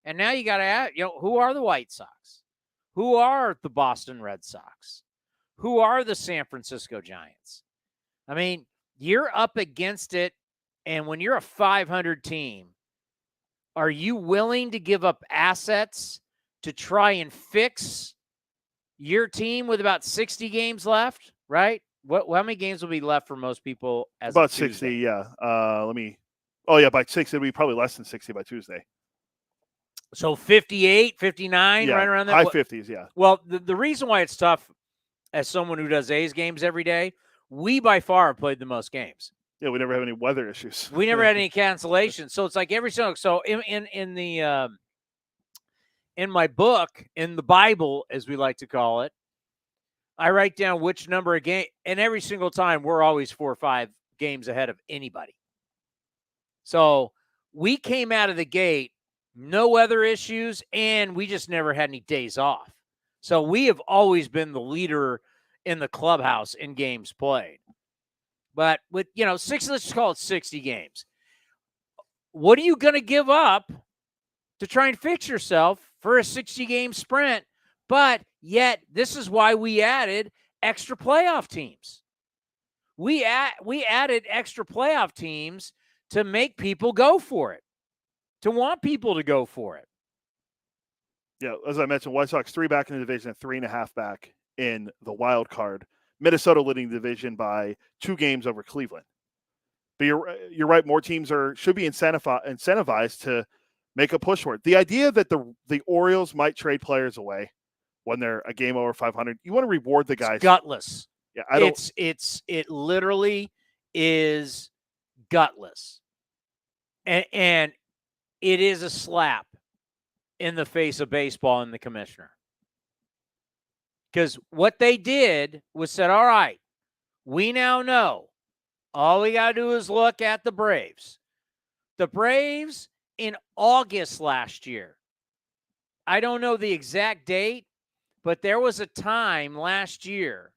And now you got to ask, who are the White Sox? Who are the Boston Red Sox? Who are the San Francisco Giants? I mean, you're up against it, and when you're a 500 team, are you willing to give up assets to try and fix your team with about 60 games left, right? How many games will be left for most people as about of Tuesday? 60, yeah. By 60, it'll be probably less than 60 by Tuesday. So 58, 59, right around that? High 50s, yeah. Well, the reason why it's tough as someone who does A's games every day, we by far have played the most games. Yeah, we never have any weather issues. We never had any cancellations. So it's like every single. So in my book, in the Bible, as we like to call it, I write down which number of game, and every single time we're always 4 or 5 games ahead of anybody. So we came out of the gate, no weather issues, and we just never had any days off. So we have always been the leader in the clubhouse in games played. But with, let's just call it 60 games. What are you going to give up to try and fix yourself for a 60-game sprint? But yet, this is why we added extra playoff teams. We added extra playoff teams to make people go for it, to want people to go for it. Yeah, as I mentioned, White Sox 3 back in the division and 3.5 back in the wild card. Minnesota leading the division by 2 games over Cleveland. But you're right. More teams should be incentivized to make a push for it. The idea that the Orioles might trade players away when they're a game over 500, you want to reward the guys. It's gutless. Yeah, it literally is gutless, and it is a slap in the face of baseball and the commissioner. Because what they did was said, all right, we now know all we got to do is look at the Braves. The Braves in August last year, I don't know the exact date, but there was a time last year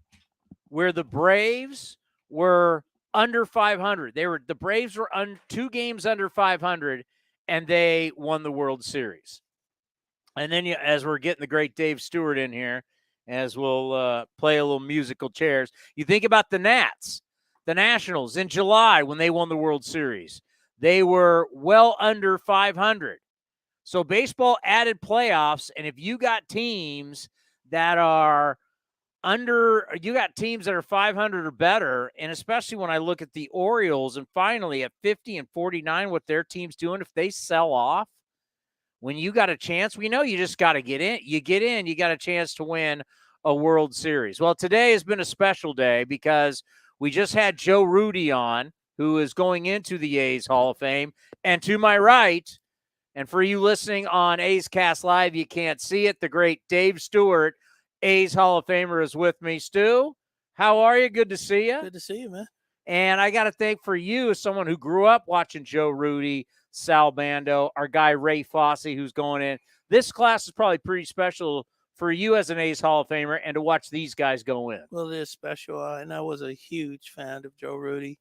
where the Braves were under 500. The Braves were 2 games under 500, and they won the World Series. And then as we're getting the great Dave Stewart in here, as we'll play a little musical chairs, you think about the Nats, the Nationals in July when they won the World Series. They were well under 500. So baseball added playoffs, and if you got teams that are you got teams that are 500 or better, and especially when I look at the Orioles and finally at 50 and 49, what their team's doing, if they sell off, when you got a chance, we know you just got to get in. You get in, you got a chance to win a World Series. Well, today has been a special day because we just had Joe Rudi on, who is going into the A's Hall of Fame. And to my right, and for you listening on A's Cast Live, you can't see it, the great Dave Stewart, A's Hall of Famer, is with me. Stu, how are you? Good to see you. Good to see you, man. And I got to thank for you as someone who grew up watching Joe Rudi, Sal Bando, our guy Ray Fosse, who's going in. This class is probably pretty special for you as an A's Hall of Famer and to watch these guys go in. Well, it is special, and I was a huge fan of Joe Rudi.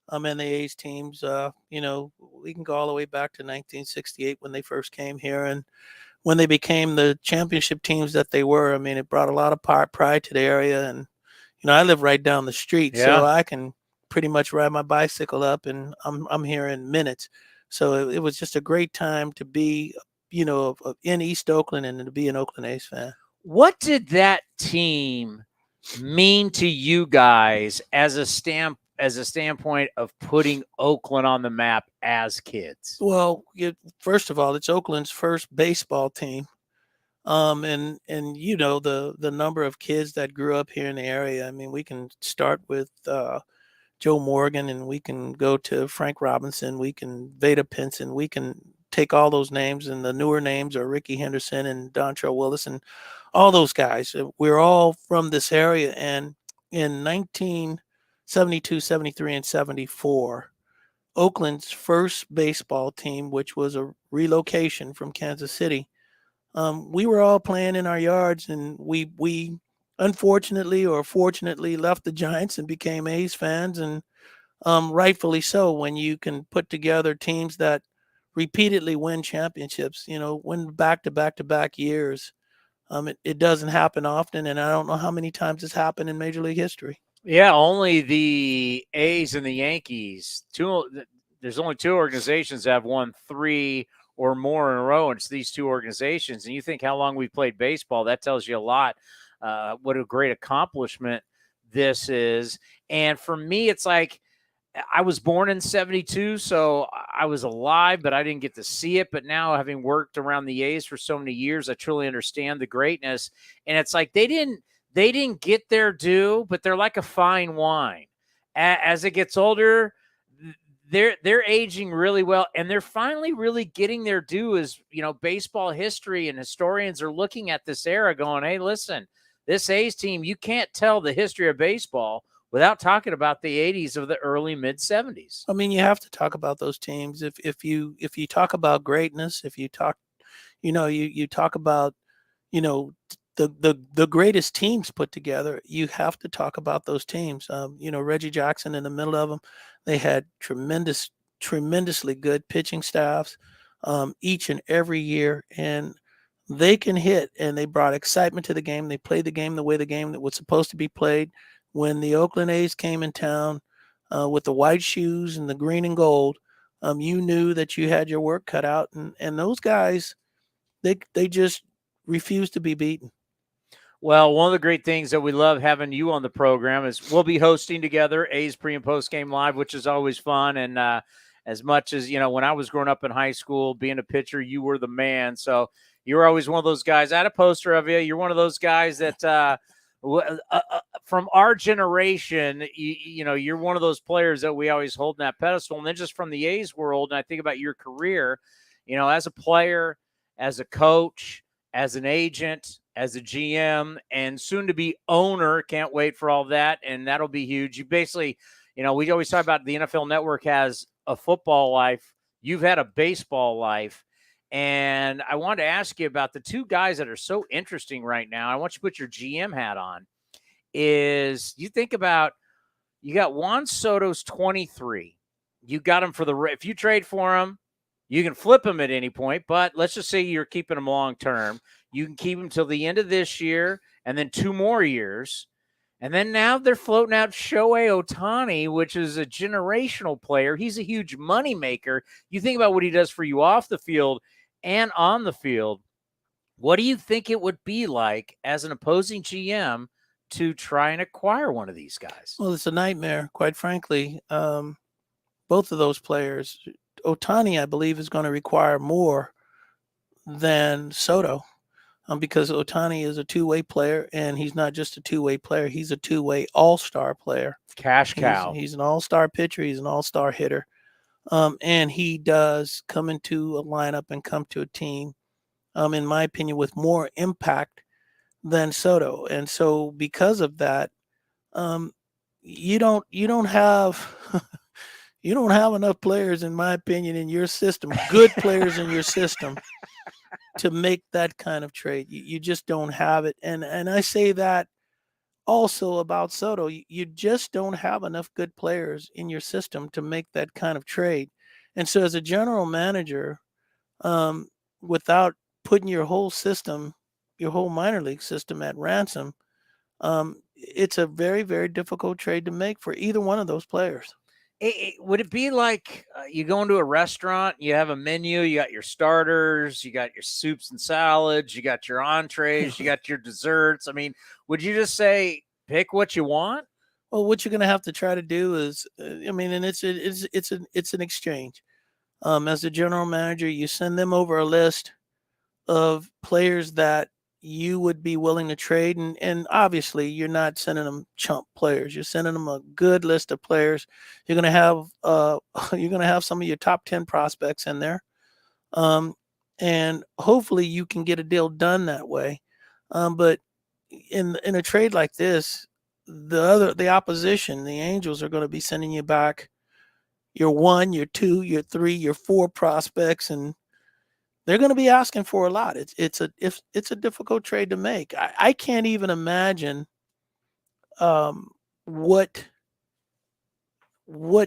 And the A's teams, we can go all the way back to 1968 when they first came here, and when they became the championship teams that they were. I mean, it brought a lot of pride to the area, and I live right down the street, so I can pretty much ride my bicycle up, and I'm here in minutes. So it was just a great time to be, in East Oakland and to be an Oakland A's fan. What did that team mean to you guys as a standpoint of putting Oakland on the map as kids? Well, first of all, it's Oakland's first baseball team. And the number of kids that grew up here in the area. I mean, we can start with Joe Morgan, and we can go to Frank Robinson, we can Veda Pinson, we can take all those names, and the newer names are Ricky Henderson and Dontrell Willis and all those guys. We're all from this area, and in 1972, 73, and 74, Oakland's first baseball team, which was a relocation from Kansas City, we were all playing in our yards, and we unfortunately or fortunately left the Giants and became A's fans, and rightfully so. When you can put together teams that repeatedly win championships, win back-to-back years, it doesn't happen often, and I don't know how many times it's happened in Major League history. Yeah, only the A's and the Yankees. There's only two organizations that have won 3 or more in a row, and it's these two organizations. And you think how long we've played baseball, that tells you a lot. What a great accomplishment this is. And for me, it's like I was born in 72, so I was alive, but I didn't get to see it. But now, having worked around the A's for so many years, I truly understand the greatness. And it's like they didn't get their due, but they're like a fine wine. As it gets older, they're aging really well, and they're finally really getting their due. As baseball history and historians are looking at this era going, hey, listen, this A's team, you can't tell the history of baseball without talking about the 80s of the early mid-70s. I mean, you have to talk about those teams. If you talk about greatness, if you talk, you talk about, the greatest teams put together, you have to talk about those teams. Reggie Jackson in the middle of them, they had tremendously good pitching staffs each and every year, and they can hit, and they brought excitement to the game. They played the game the way the game that was supposed to be played. When the Oakland A's came in town with the white shoes and the green and gold, you knew that you had your work cut out, and those guys, they just refused to be beaten. Well, one of the great things that we love having you on the program is we'll be hosting together A's pre- and post-game live, which is always fun. And as much as, when I was growing up in high school, being a pitcher, you were the man. So you were always one of those guys. I had a poster of you. You're one of those guys that from our generation, you're one of those players that we always hold in that pedestal. And then just from the A's world, and I think about your career, as a player, as a coach, as an agent, as a GM, and soon to be owner. Can't wait for all that. And that'll be huge. You basically, we always talk about the NFL Network has a football life. You've had a baseball life. And I wanted to ask you about the two guys that are so interesting right now. I want you to put your GM hat on. Is you think about, you got Juan Soto's 23. You got him if you trade for him, you can flip him at any point, but let's just say you're keeping him long term. You can keep him till the end of this year and then 2 more years. And then now they're floating out Shohei Ohtani, which is a generational player. He's a huge moneymaker. You think about what he does for you off the field and on the field. What do you think it would be like as an opposing GM to try and acquire one of these guys? Well, it's a nightmare, quite frankly. Both of those players, Ohtani, I believe, is going to require more than Soto, because Ohtani is a two-way player, and he's not just a two-way player. He's a two-way all-star player. Cash cow. He's an all-star pitcher. He's an all-star hitter. And he does come into a lineup and come to a team, in my opinion, with more impact than Soto. And so because of that, you don't have you don't have enough players, in my opinion, in your system, good players in your system, to make that kind of trade. You just don't have it. And I say that also about Soto. You just don't have enough good players in your system to make that kind of trade. And so as a general manager, without putting your whole system, your whole minor league system at ransom, it's a very, very difficult trade to make for either one of those players. Would it be like you go into a restaurant, you have a menu, you got your starters, you got your soups and salads, you got your entrees, you got your desserts? I mean, would you just say, pick what you want? Well, what you're going to have to try to do is, and it's an exchange. As a general manager, you send them over a list of players that you would be willing to trade. And obviously you're not sending them chump players. You're sending them a good list of players. You're going to have some of your top 10 prospects in there. And hopefully you can get a deal done that way. But in a trade like this, the opposition, the Angels, are going to be sending you back your 1, your 2, your 3, your 4 prospects, and they're going to be asking for a lot. It's a difficult trade to make. I can't even imagine what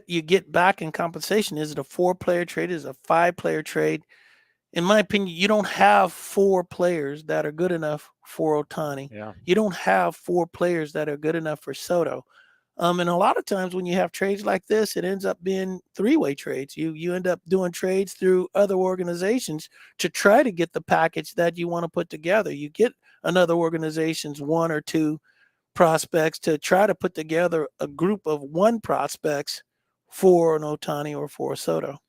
you get back in compensation. Is it a 4-player trade? Is it a 5-player trade? In my opinion, you don't have 4 players that are good enough for Ohtani. Yeah. You don't have 4 players that are good enough for Soto. And a lot of times when you have trades like this, it ends up being 3-way trades. You end up doing trades through other organizations to try to get the package that you want to put together. You get another organization's 1 or 2 prospects to try to put together a group of 1 prospects for an Ohtani or for a Soto.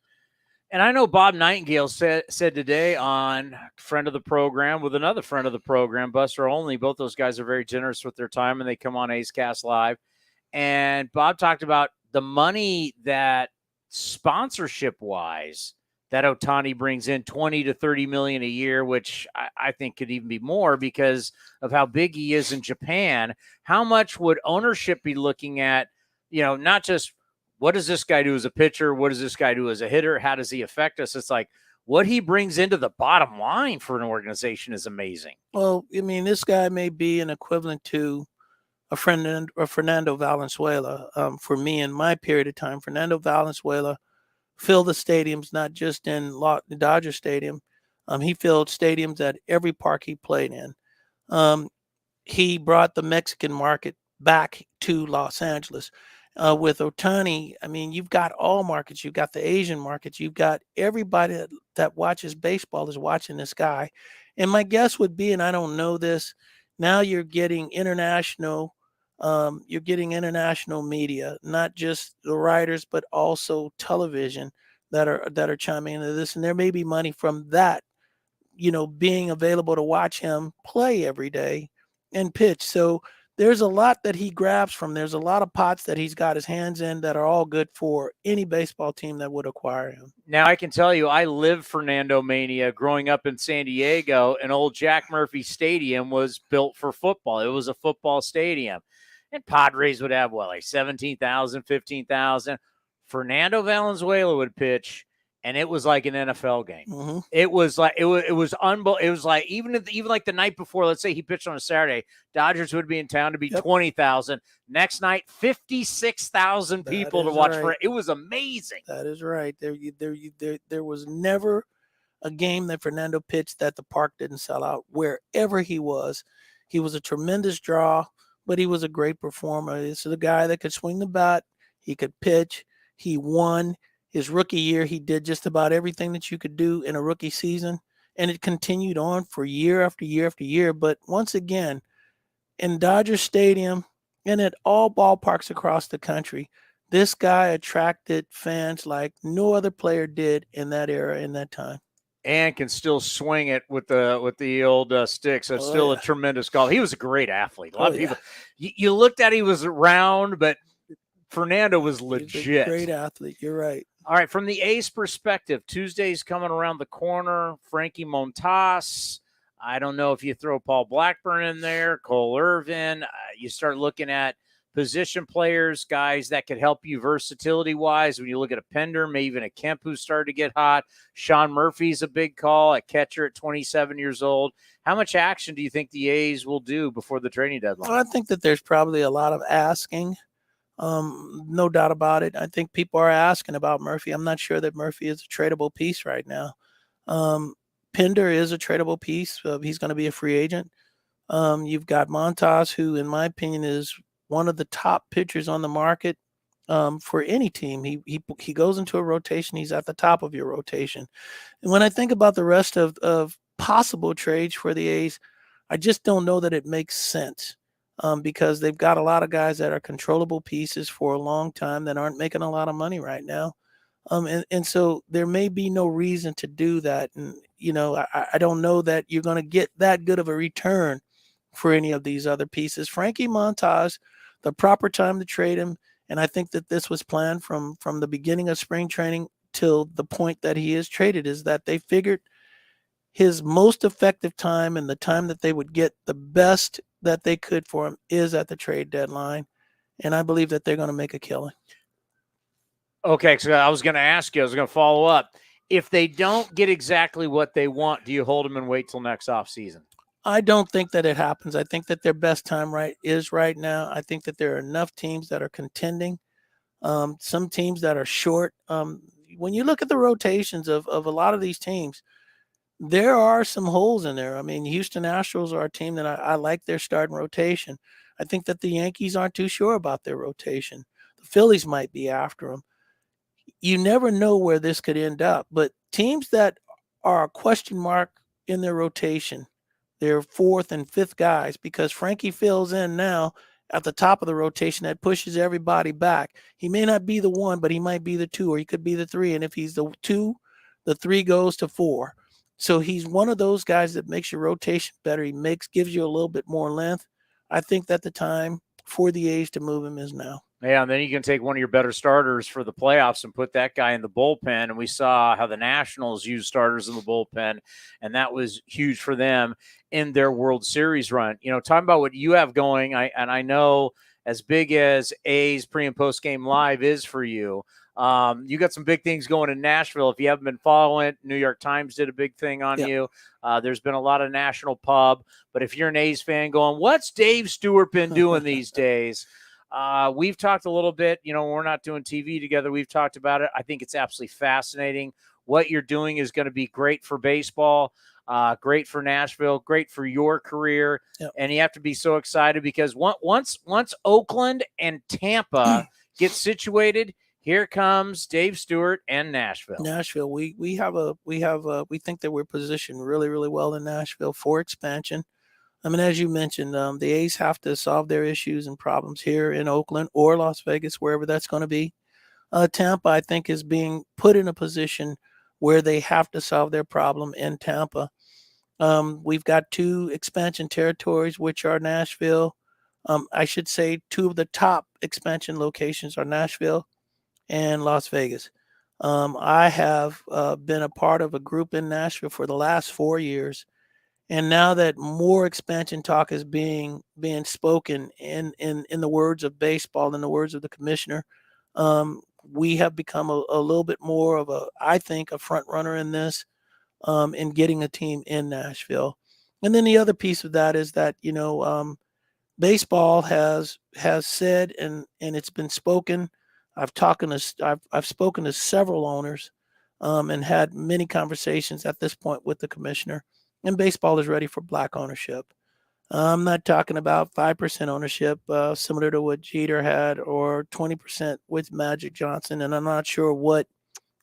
And I know Bob Nightingale said today on friend of the program with another friend of the program, Buster Olney. Both those guys are very generous with their time, and they come on A's Cast Live. And Bob talked about the money that sponsorship-wise that Ohtani brings in, 20 to 30 million a year, which I think could even be more because of how big he is in Japan. How much would ownership be looking at, not just what does this guy do as a pitcher? What does this guy do as a hitter? How does he affect us? It's like what he brings into the bottom line for an organization is amazing. Well, this guy may be an equivalent to a Fernando Valenzuela. For me, in my period of time, Fernando Valenzuela filled the stadiums, not just in Dodger Stadium. He filled stadiums at every park he played in. He brought the Mexican market back to Los Angeles. With Ohtani, you've got all markets. You've got the Asian markets. You've got everybody that watches baseball is watching this guy. And my guess would be, and I don't know this, now you're getting international media, not just the writers, but also television that are chiming into this. And there may be money from that, being available to watch him play every day and pitch. So there's a lot that he grabs from. There's a lot of pots that he's got his hands in that are all good for any baseball team that would acquire him. Now, I can tell you, I lived Fernando Mania growing up in San Diego, and old Jack Murphy Stadium was built for football. It was a football stadium. And Padres would have, 17,000, 15,000. Fernando Valenzuela would pitch, and it was like an NFL game. Mm-hmm. It was like it was unbelievable. It was like even like the night before, let's say he pitched on a Saturday, Dodgers would be in town to be 20,000. Next night, 56,000 people to watch for it. It was amazing. That is right. There was never a game that Fernando pitched that the park didn't sell out. Wherever he was a tremendous draw, but he was a great performer. This is a guy that could swing the bat. He could pitch. He won. His rookie year, he did just about everything that you could do in a rookie season, and it continued on for year after year after year. But once again, in Dodger Stadium and at all ballparks across the country, this guy attracted fans like no other player did in that era, in that time. And can still swing it with the old stick. So it's still a tremendous golf. He was a great athlete. A lot of people, you looked at, he was round, but Fernando was legit. Great athlete. You're right. All right, from the A's perspective, Tuesday's coming around the corner. Frankie Montas. I don't know if you throw Paul Blackburn in there, Cole Irvin. You start looking at position players, guys that could help you versatility-wise. When you look at a Pender, maybe even a Kemp who's started to get hot. Sean Murphy's a big call, a catcher at 27 years old. How much action do you think the A's will do before the trading deadline? Well, I think that there's probably a lot of asking. No doubt about it. I think people are asking about Murphy. I'm not sure that Murphy is a tradable piece right now. Pender is a tradable piece. He's going to be a free agent. You've got Montas, who, in my opinion, is one of the top pitchers on the market for any team. He goes into a rotation. He's at the top of your rotation. And when I think about the rest of possible trades for the A's, I just don't know that it makes sense. Because they've got a lot of guys that are controllable pieces for a long time that aren't making a lot of money right now. And so there may be no reason to do that. And, I don't know that you're going to get that good of a return for any of these other pieces. Frankie Montas, the proper time to trade him, and I think that this was planned from the beginning of spring training till the point that he is traded, is that they figured his most effective time and the time that they would get the best that they could for him is at the trade deadline. And I believe that they're going to make a killing. Okay, so I was going to follow up. If they don't get exactly what they want, do you hold them and wait till next offseason? I don't think that it happens. I think that their best time is right now. I think that there are enough teams that are contending, some teams that are short. When you look at the rotations of a lot of these teams, there are some holes in there. I mean, Houston Astros are a team that I like their starting rotation. I think that the Yankees aren't too sure about their rotation. The Phillies might be after them. You never know where this could end up. But teams that are a question mark in their rotation, their fourth and fifth guys, because Frankie fills in now at the top of the rotation that pushes everybody back. He may not be the one, but he might be the two, or he could be the three. And if he's the two, the three goes to four. So he's one of those guys that makes your rotation better. He gives you a little bit more length. I think that the time for the A's to move him is now. Yeah, and then you can take one of your better starters for the playoffs and put that guy in the bullpen. And we saw how the Nationals used starters in the bullpen, and that was huge for them in their World Series run. Talking about what you have going, I know as big as A's pre- and post-game live is for you, you got some big things going in Nashville. If you haven't been following it, New York Times did a big thing on you. There's been a lot of national pub. But if you're an A's fan going, what's Dave Stewart been doing these days? We've talked a little bit, we're not doing TV together. We've talked about it. I think it's absolutely fascinating. What you're doing is going to be great for baseball, great for Nashville, great for your career. Yep. And you have to be so excited because once Oakland and Tampa get situated, here comes Dave Stewart and Nashville. Nashville, we think that we're positioned really, really well in Nashville for expansion. I mean, as you mentioned, the A's have to solve their issues and problems here in Oakland or Las Vegas, wherever that's going to be. Tampa, I think, is being put in a position where they have to solve their problem in Tampa. We've got two expansion territories, which are Nashville. I should say two of the top expansion locations are Nashville and Las Vegas. I have been a part of a group in Nashville for the last 4 years. And now that more expansion talk is being spoken in the words of baseball, in the words of the commissioner, we have become a little bit more of I think, a front runner in this, in getting a team in Nashville. And then the other piece of that is that, baseball has said, and it's been spoken. I've spoken to several owners, and had many conversations at this point with the commissioner. And baseball is ready for black ownership. I'm not talking about 5% ownership, similar to what Jeter had, or 20% with Magic Johnson. And I'm not sure what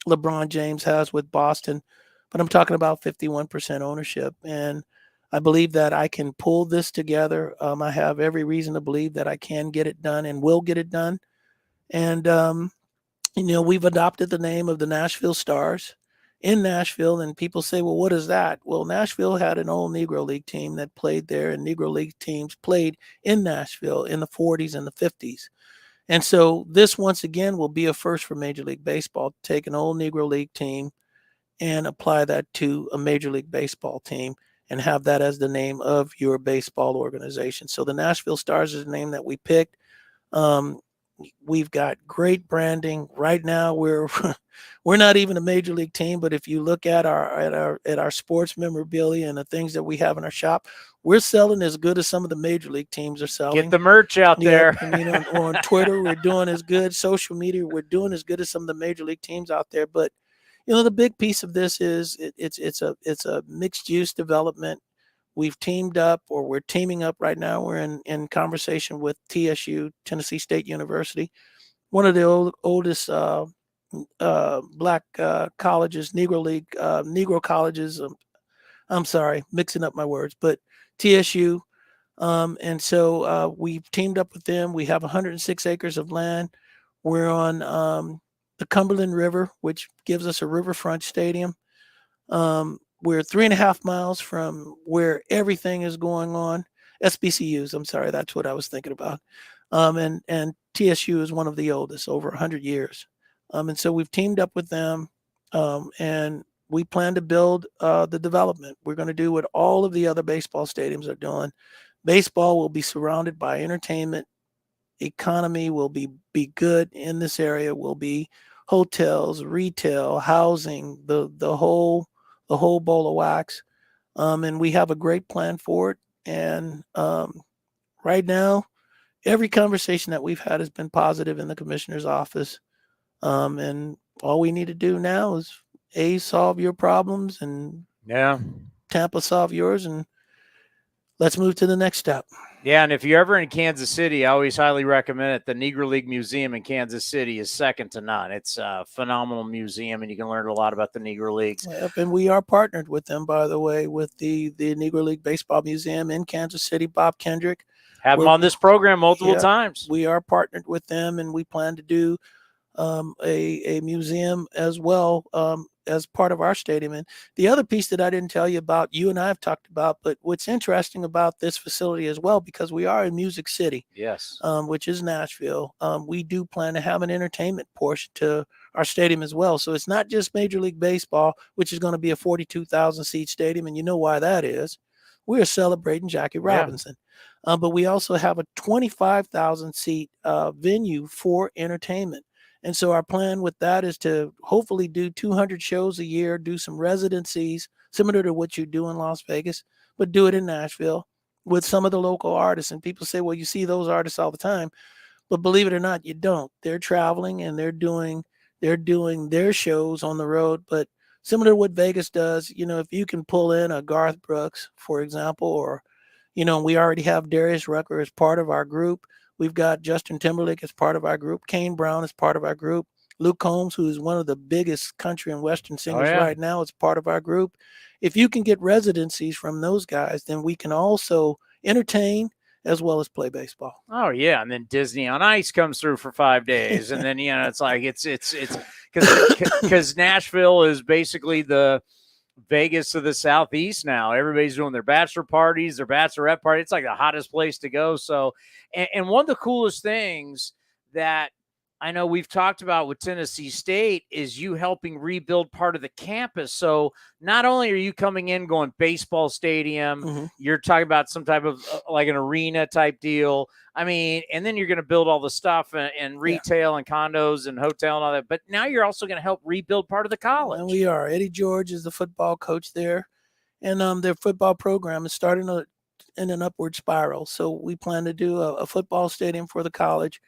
LeBron James has with Boston, but I'm talking about 51% ownership. And I believe that I can pull this together. I have every reason to believe that I can get it done and will get it done. And, we've adopted the name of the Nashville Stars in Nashville. And people say, well, what is that? Well, Nashville had an old Negro League team that played there, and Negro League teams played in Nashville in the 40s and the 50s. And so this, once again, will be a first for Major League Baseball, take an old Negro League team and apply that to a Major League Baseball team and have that as the name of your baseball organization. So the Nashville Stars is the name that we picked. We've got great branding right now. We're not even a major league team, but if you look at our sports memorabilia and the things that we have in our shop, we're selling as good as some of the major league teams are selling. Get the merch out there. And, on Twitter, we're doing as good. Social media, we're doing as good as some of the major league teams out there. But the big piece of this is it's a mixed use development. We've teamed up, or we're teaming up right now. We're in conversation with TSU, Tennessee State University, one of the oldest black colleges, Negro colleges. I'm sorry, mixing up my words, but TSU. And so we've teamed up with them. We have 106 acres of land. We're on the Cumberland River, which gives us a riverfront stadium. We're 3.5 miles from where everything is going on. SBCUs, I'm sorry, that's what I was thinking about. And TSU is one of the oldest, over 100 years. And so we've teamed up with them, and we plan to build the development. We're going to do what all of the other baseball stadiums are doing. Baseball will be surrounded by entertainment. Economy will be good in this area. Will be hotels, retail, housing, the whole bowl of wax. And we have a great plan for it. And right now, every conversation that we've had has been positive in the commissioner's office. And all we need to do now is solve your problems, and Tampa solve yours, and let's move to the next step. Yeah, and if you're ever in Kansas City, I always highly recommend it. The Negro League Museum in Kansas City is second to none. It's a phenomenal museum, and you can learn a lot about the Negro Leagues. Yep, and we are partnered with them, by the way, with the Negro League Baseball Museum in Kansas City. Bob Kendrick. Have them on this program multiple times. We are partnered with them, and we plan to do a museum as well as part of our stadium. And the other piece that I didn't tell you about, you and I have talked about, but what's interesting about this facility as well, because we are in Music City, yes, which is Nashville, we do plan to have an entertainment portion to our stadium as well. So it's not just Major League Baseball, which is going to be a 42,000 seat stadium, and you know why that is. We are celebrating Jackie Robinson. But we also have a 25,000 seat venue for entertainment. And so our plan with that is to hopefully do 200 shows a year, do some residencies, similar to what you do in Las Vegas, but do it in Nashville with some of the local artists. And people say, well, you see those artists all the time. But believe it or not, you don't. They're traveling and they're doing their shows on the road. But similar to what Vegas does, if you can pull in a Garth Brooks, for example, or, we already have Darius Rucker as part of our group. We've got Justin Timberlake as part of our group. Kane Brown is part of our group. Luke Combs, who is one of the biggest country and Western singers right now, is part of our group. If you can get residencies from those guys, then we can also entertain as well as play baseball. Oh, yeah. And then Disney on Ice comes through for 5 days. And then, it's like it's because Nashville is basically the Vegas of the Southeast now. Everybody's doing their bachelor parties, their bachelorette party. It's like the hottest place to go. So, and one of the coolest things that I know we've talked about with Tennessee State is you helping rebuild part of the campus. So not only are you coming in going baseball stadium, you're talking about some type of like an arena type deal. I mean, and then you're going to build all the stuff and retail and condos and hotel and all that. But now you're also going to help rebuild part of the college. And we are. Eddie George is the football coach there. And their football program is starting in an upward spiral. So we plan to do a football stadium for the college.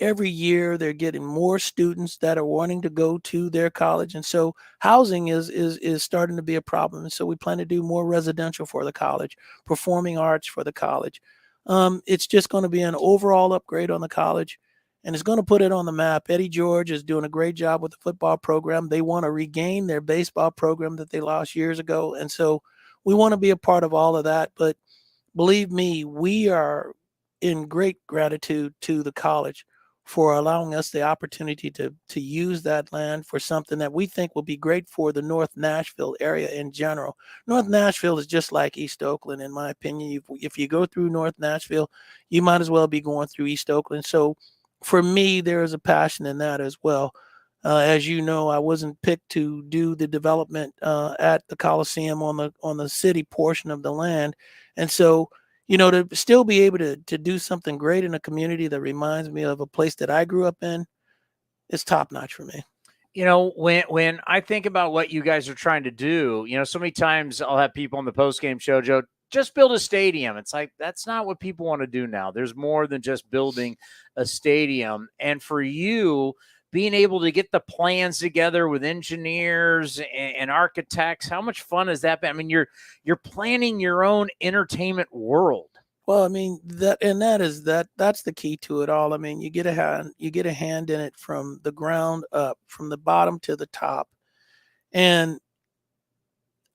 Every year they're getting more students that are wanting to go to their college. And so housing is starting to be a problem. And so we plan to do more residential for the college, performing arts for the college. It's just going to be an overall upgrade on the college, and it's going to put it on the map. Eddie George is doing a great job with the football program. They want to regain their baseball program that they lost years ago. And so we want to be a part of all of that. But believe me, we are in great gratitude to the college for allowing us the opportunity to use that land for something that we think will be great for the North Nashville area in general. North Nashville is just like East Oakland, in my opinion. If you go through North Nashville, you might as well be going through East Oakland. So for me, there is a passion in that as well. As you know, I wasn't picked to do the development at the Coliseum on the city portion of the land, and so to still be able to do something great in a community that reminds me of a place that I grew up in is top notch for me. When I think about what you guys are trying to do, so many times I'll have people on the post-game show, Joe, just build a stadium. It's like, that's not what people want to do now. There's more than just building a stadium. And for you, being able to get the plans together with engineers and architects, how much fun has that been? I mean, you're planning your own entertainment world. Well, I mean, that's the key to it all. I mean, you get a hand in it from the ground up, from the bottom to the top. And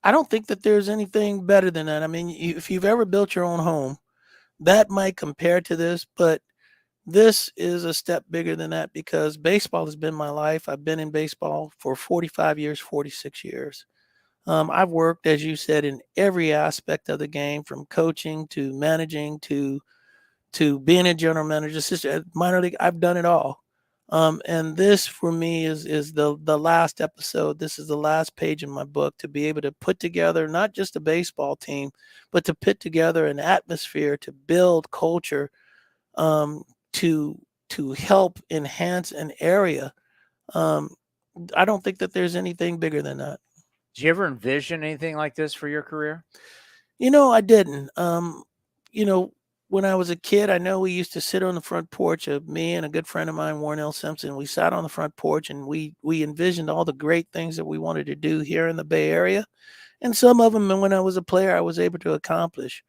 I don't think that there's anything better than that. I mean, if you've ever built your own home, that might compare to this, but this is a step bigger than that because baseball has been my life. I've been in baseball for 45 years, 46 years. I've worked, as you said, in every aspect of the game, from coaching to managing to being a general manager, assistant, minor league. I've done it all. And this for me is the last episode. This is the last page in my book, to be able to put together not just a baseball team, but to put together an atmosphere, to build culture, to help enhance an area. I don't think that there's anything bigger than that. Did you ever envision anything like this for your career? I didn't. When I was a kid, I know we used to sit on the front porch of me and a good friend of mine, Warren L. Simpson. We sat on the front porch and we envisioned all the great things that we wanted to do here in the Bay Area. And some of them, when I was a player, I was able to accomplish.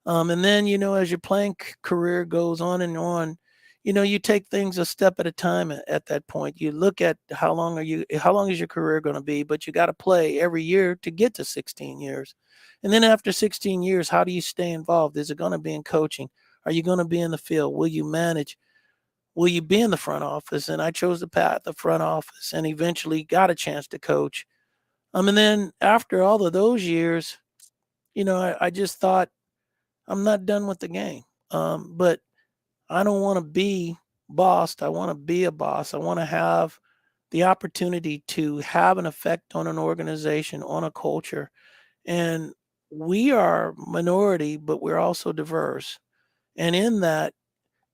And then, as your playing career goes on and on, you take things a step at a time at that point. You look at how long is your career going to be, but you got to play every year to get to 16 years. And then after 16 years, how do you stay involved? Is it going to be in coaching? Are you going to be in the field? Will you manage? Will you be in the front office? And I chose the path of front office and eventually got a chance to coach. And then after all of those years, I just thought, I'm not done with the game. But I don't want to be bossed. I want to be a boss. I want to have the opportunity to have an effect on an organization, on a culture. And we are minority, but we're also diverse. And in that,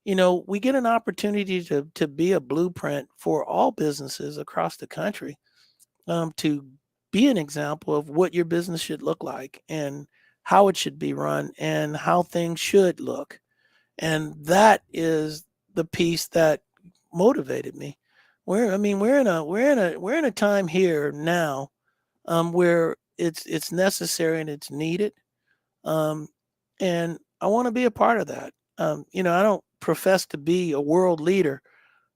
we get an opportunity to be a blueprint for all businesses across the country, to be an example of what your business should look like and how it should be run and how things should look. And that is the piece that motivated me. We're in a time here now where it's necessary and it's needed. And I want to be a part of that. I don't profess to be a world leader,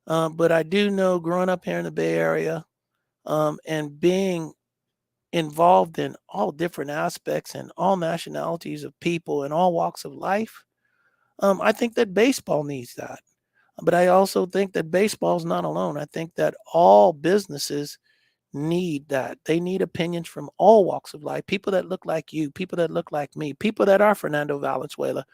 but I do know, growing up here in the Bay Area, and being involved in all different aspects and all nationalities of people and all walks of life, I think that baseball needs that. But I also think that baseball is not alone. I think that all businesses need that. They need opinions from all walks of life, people that look like you, people that look like me, people that are Fernando Valenzuela.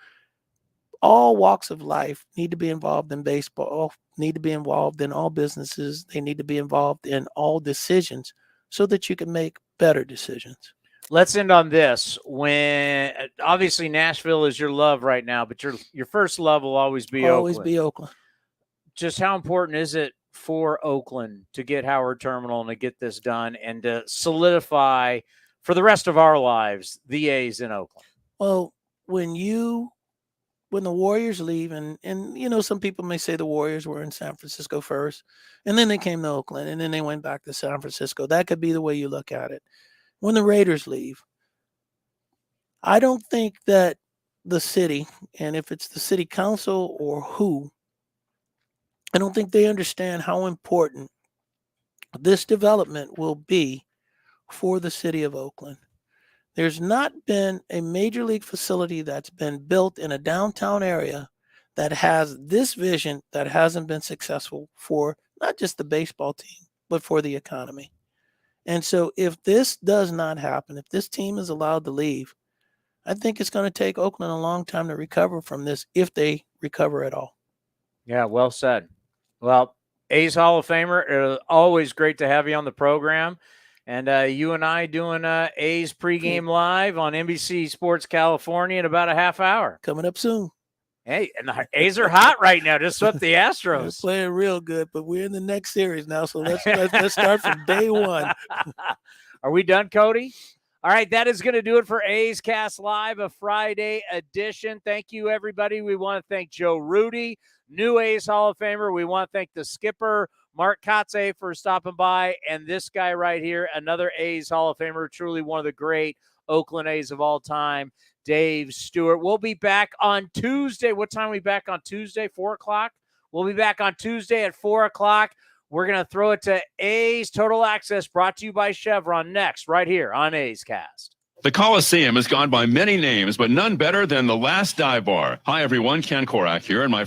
All walks of life need to be involved in baseball, need to be involved in all businesses. They need to be involved in all decisions so that you can make better decisions. Let's end on this. When obviously Nashville is your love right now, but your first love will always be Oakland. Just how important is it for Oakland to get Howard Terminal and to get this done and to solidify for the rest of our lives the A's in Oakland? Well, when the Warriors leave, and some people may say the Warriors were in San Francisco first, and then they came to Oakland, and then they went back to San Francisco. That could be the way you look at it. When the Raiders leave, I don't think that the city, and if it's the city council or who, I don't think they understand how important this development will be for the city of Oakland. There's not been a major league facility that's been built in a downtown area that has this vision that hasn't been successful for not just the baseball team, but for the economy. And so if this does not happen, if this team is allowed to leave, I think it's going to take Oakland a long time to recover from this, if they recover at all. Yeah, well said. Well, A's Hall of Famer, always great to have you on the program. And you and I doing A's pregame live on NBC Sports California in about a half hour. Coming up soon. Hey, and the A's are hot right now. Just swept the Astros. They're playing real good, but we're in the next series now, so let's start from day one. Are we done, Cody? All right, that is going to do it for A's Cast Live, a Friday edition. Thank you, everybody. We want to thank Joe Rudi, new A's Hall of Famer. We want to thank the skipper, Mark Kotsay, for stopping by, and this guy right here, another A's Hall of Famer, truly one of the great Oakland A's of all time, Dave Stewart. We'll be back on Tuesday. What time are we back on Tuesday? 4 o'clock? We'll be back on Tuesday at 4 o'clock. We're going to throw it to A's Total Access, brought to you by Chevron, next, right here on A's Cast. The Coliseum has gone by many names, but none better than the Last Dive Bar. Hi, everyone. Ken Korak here, and my friend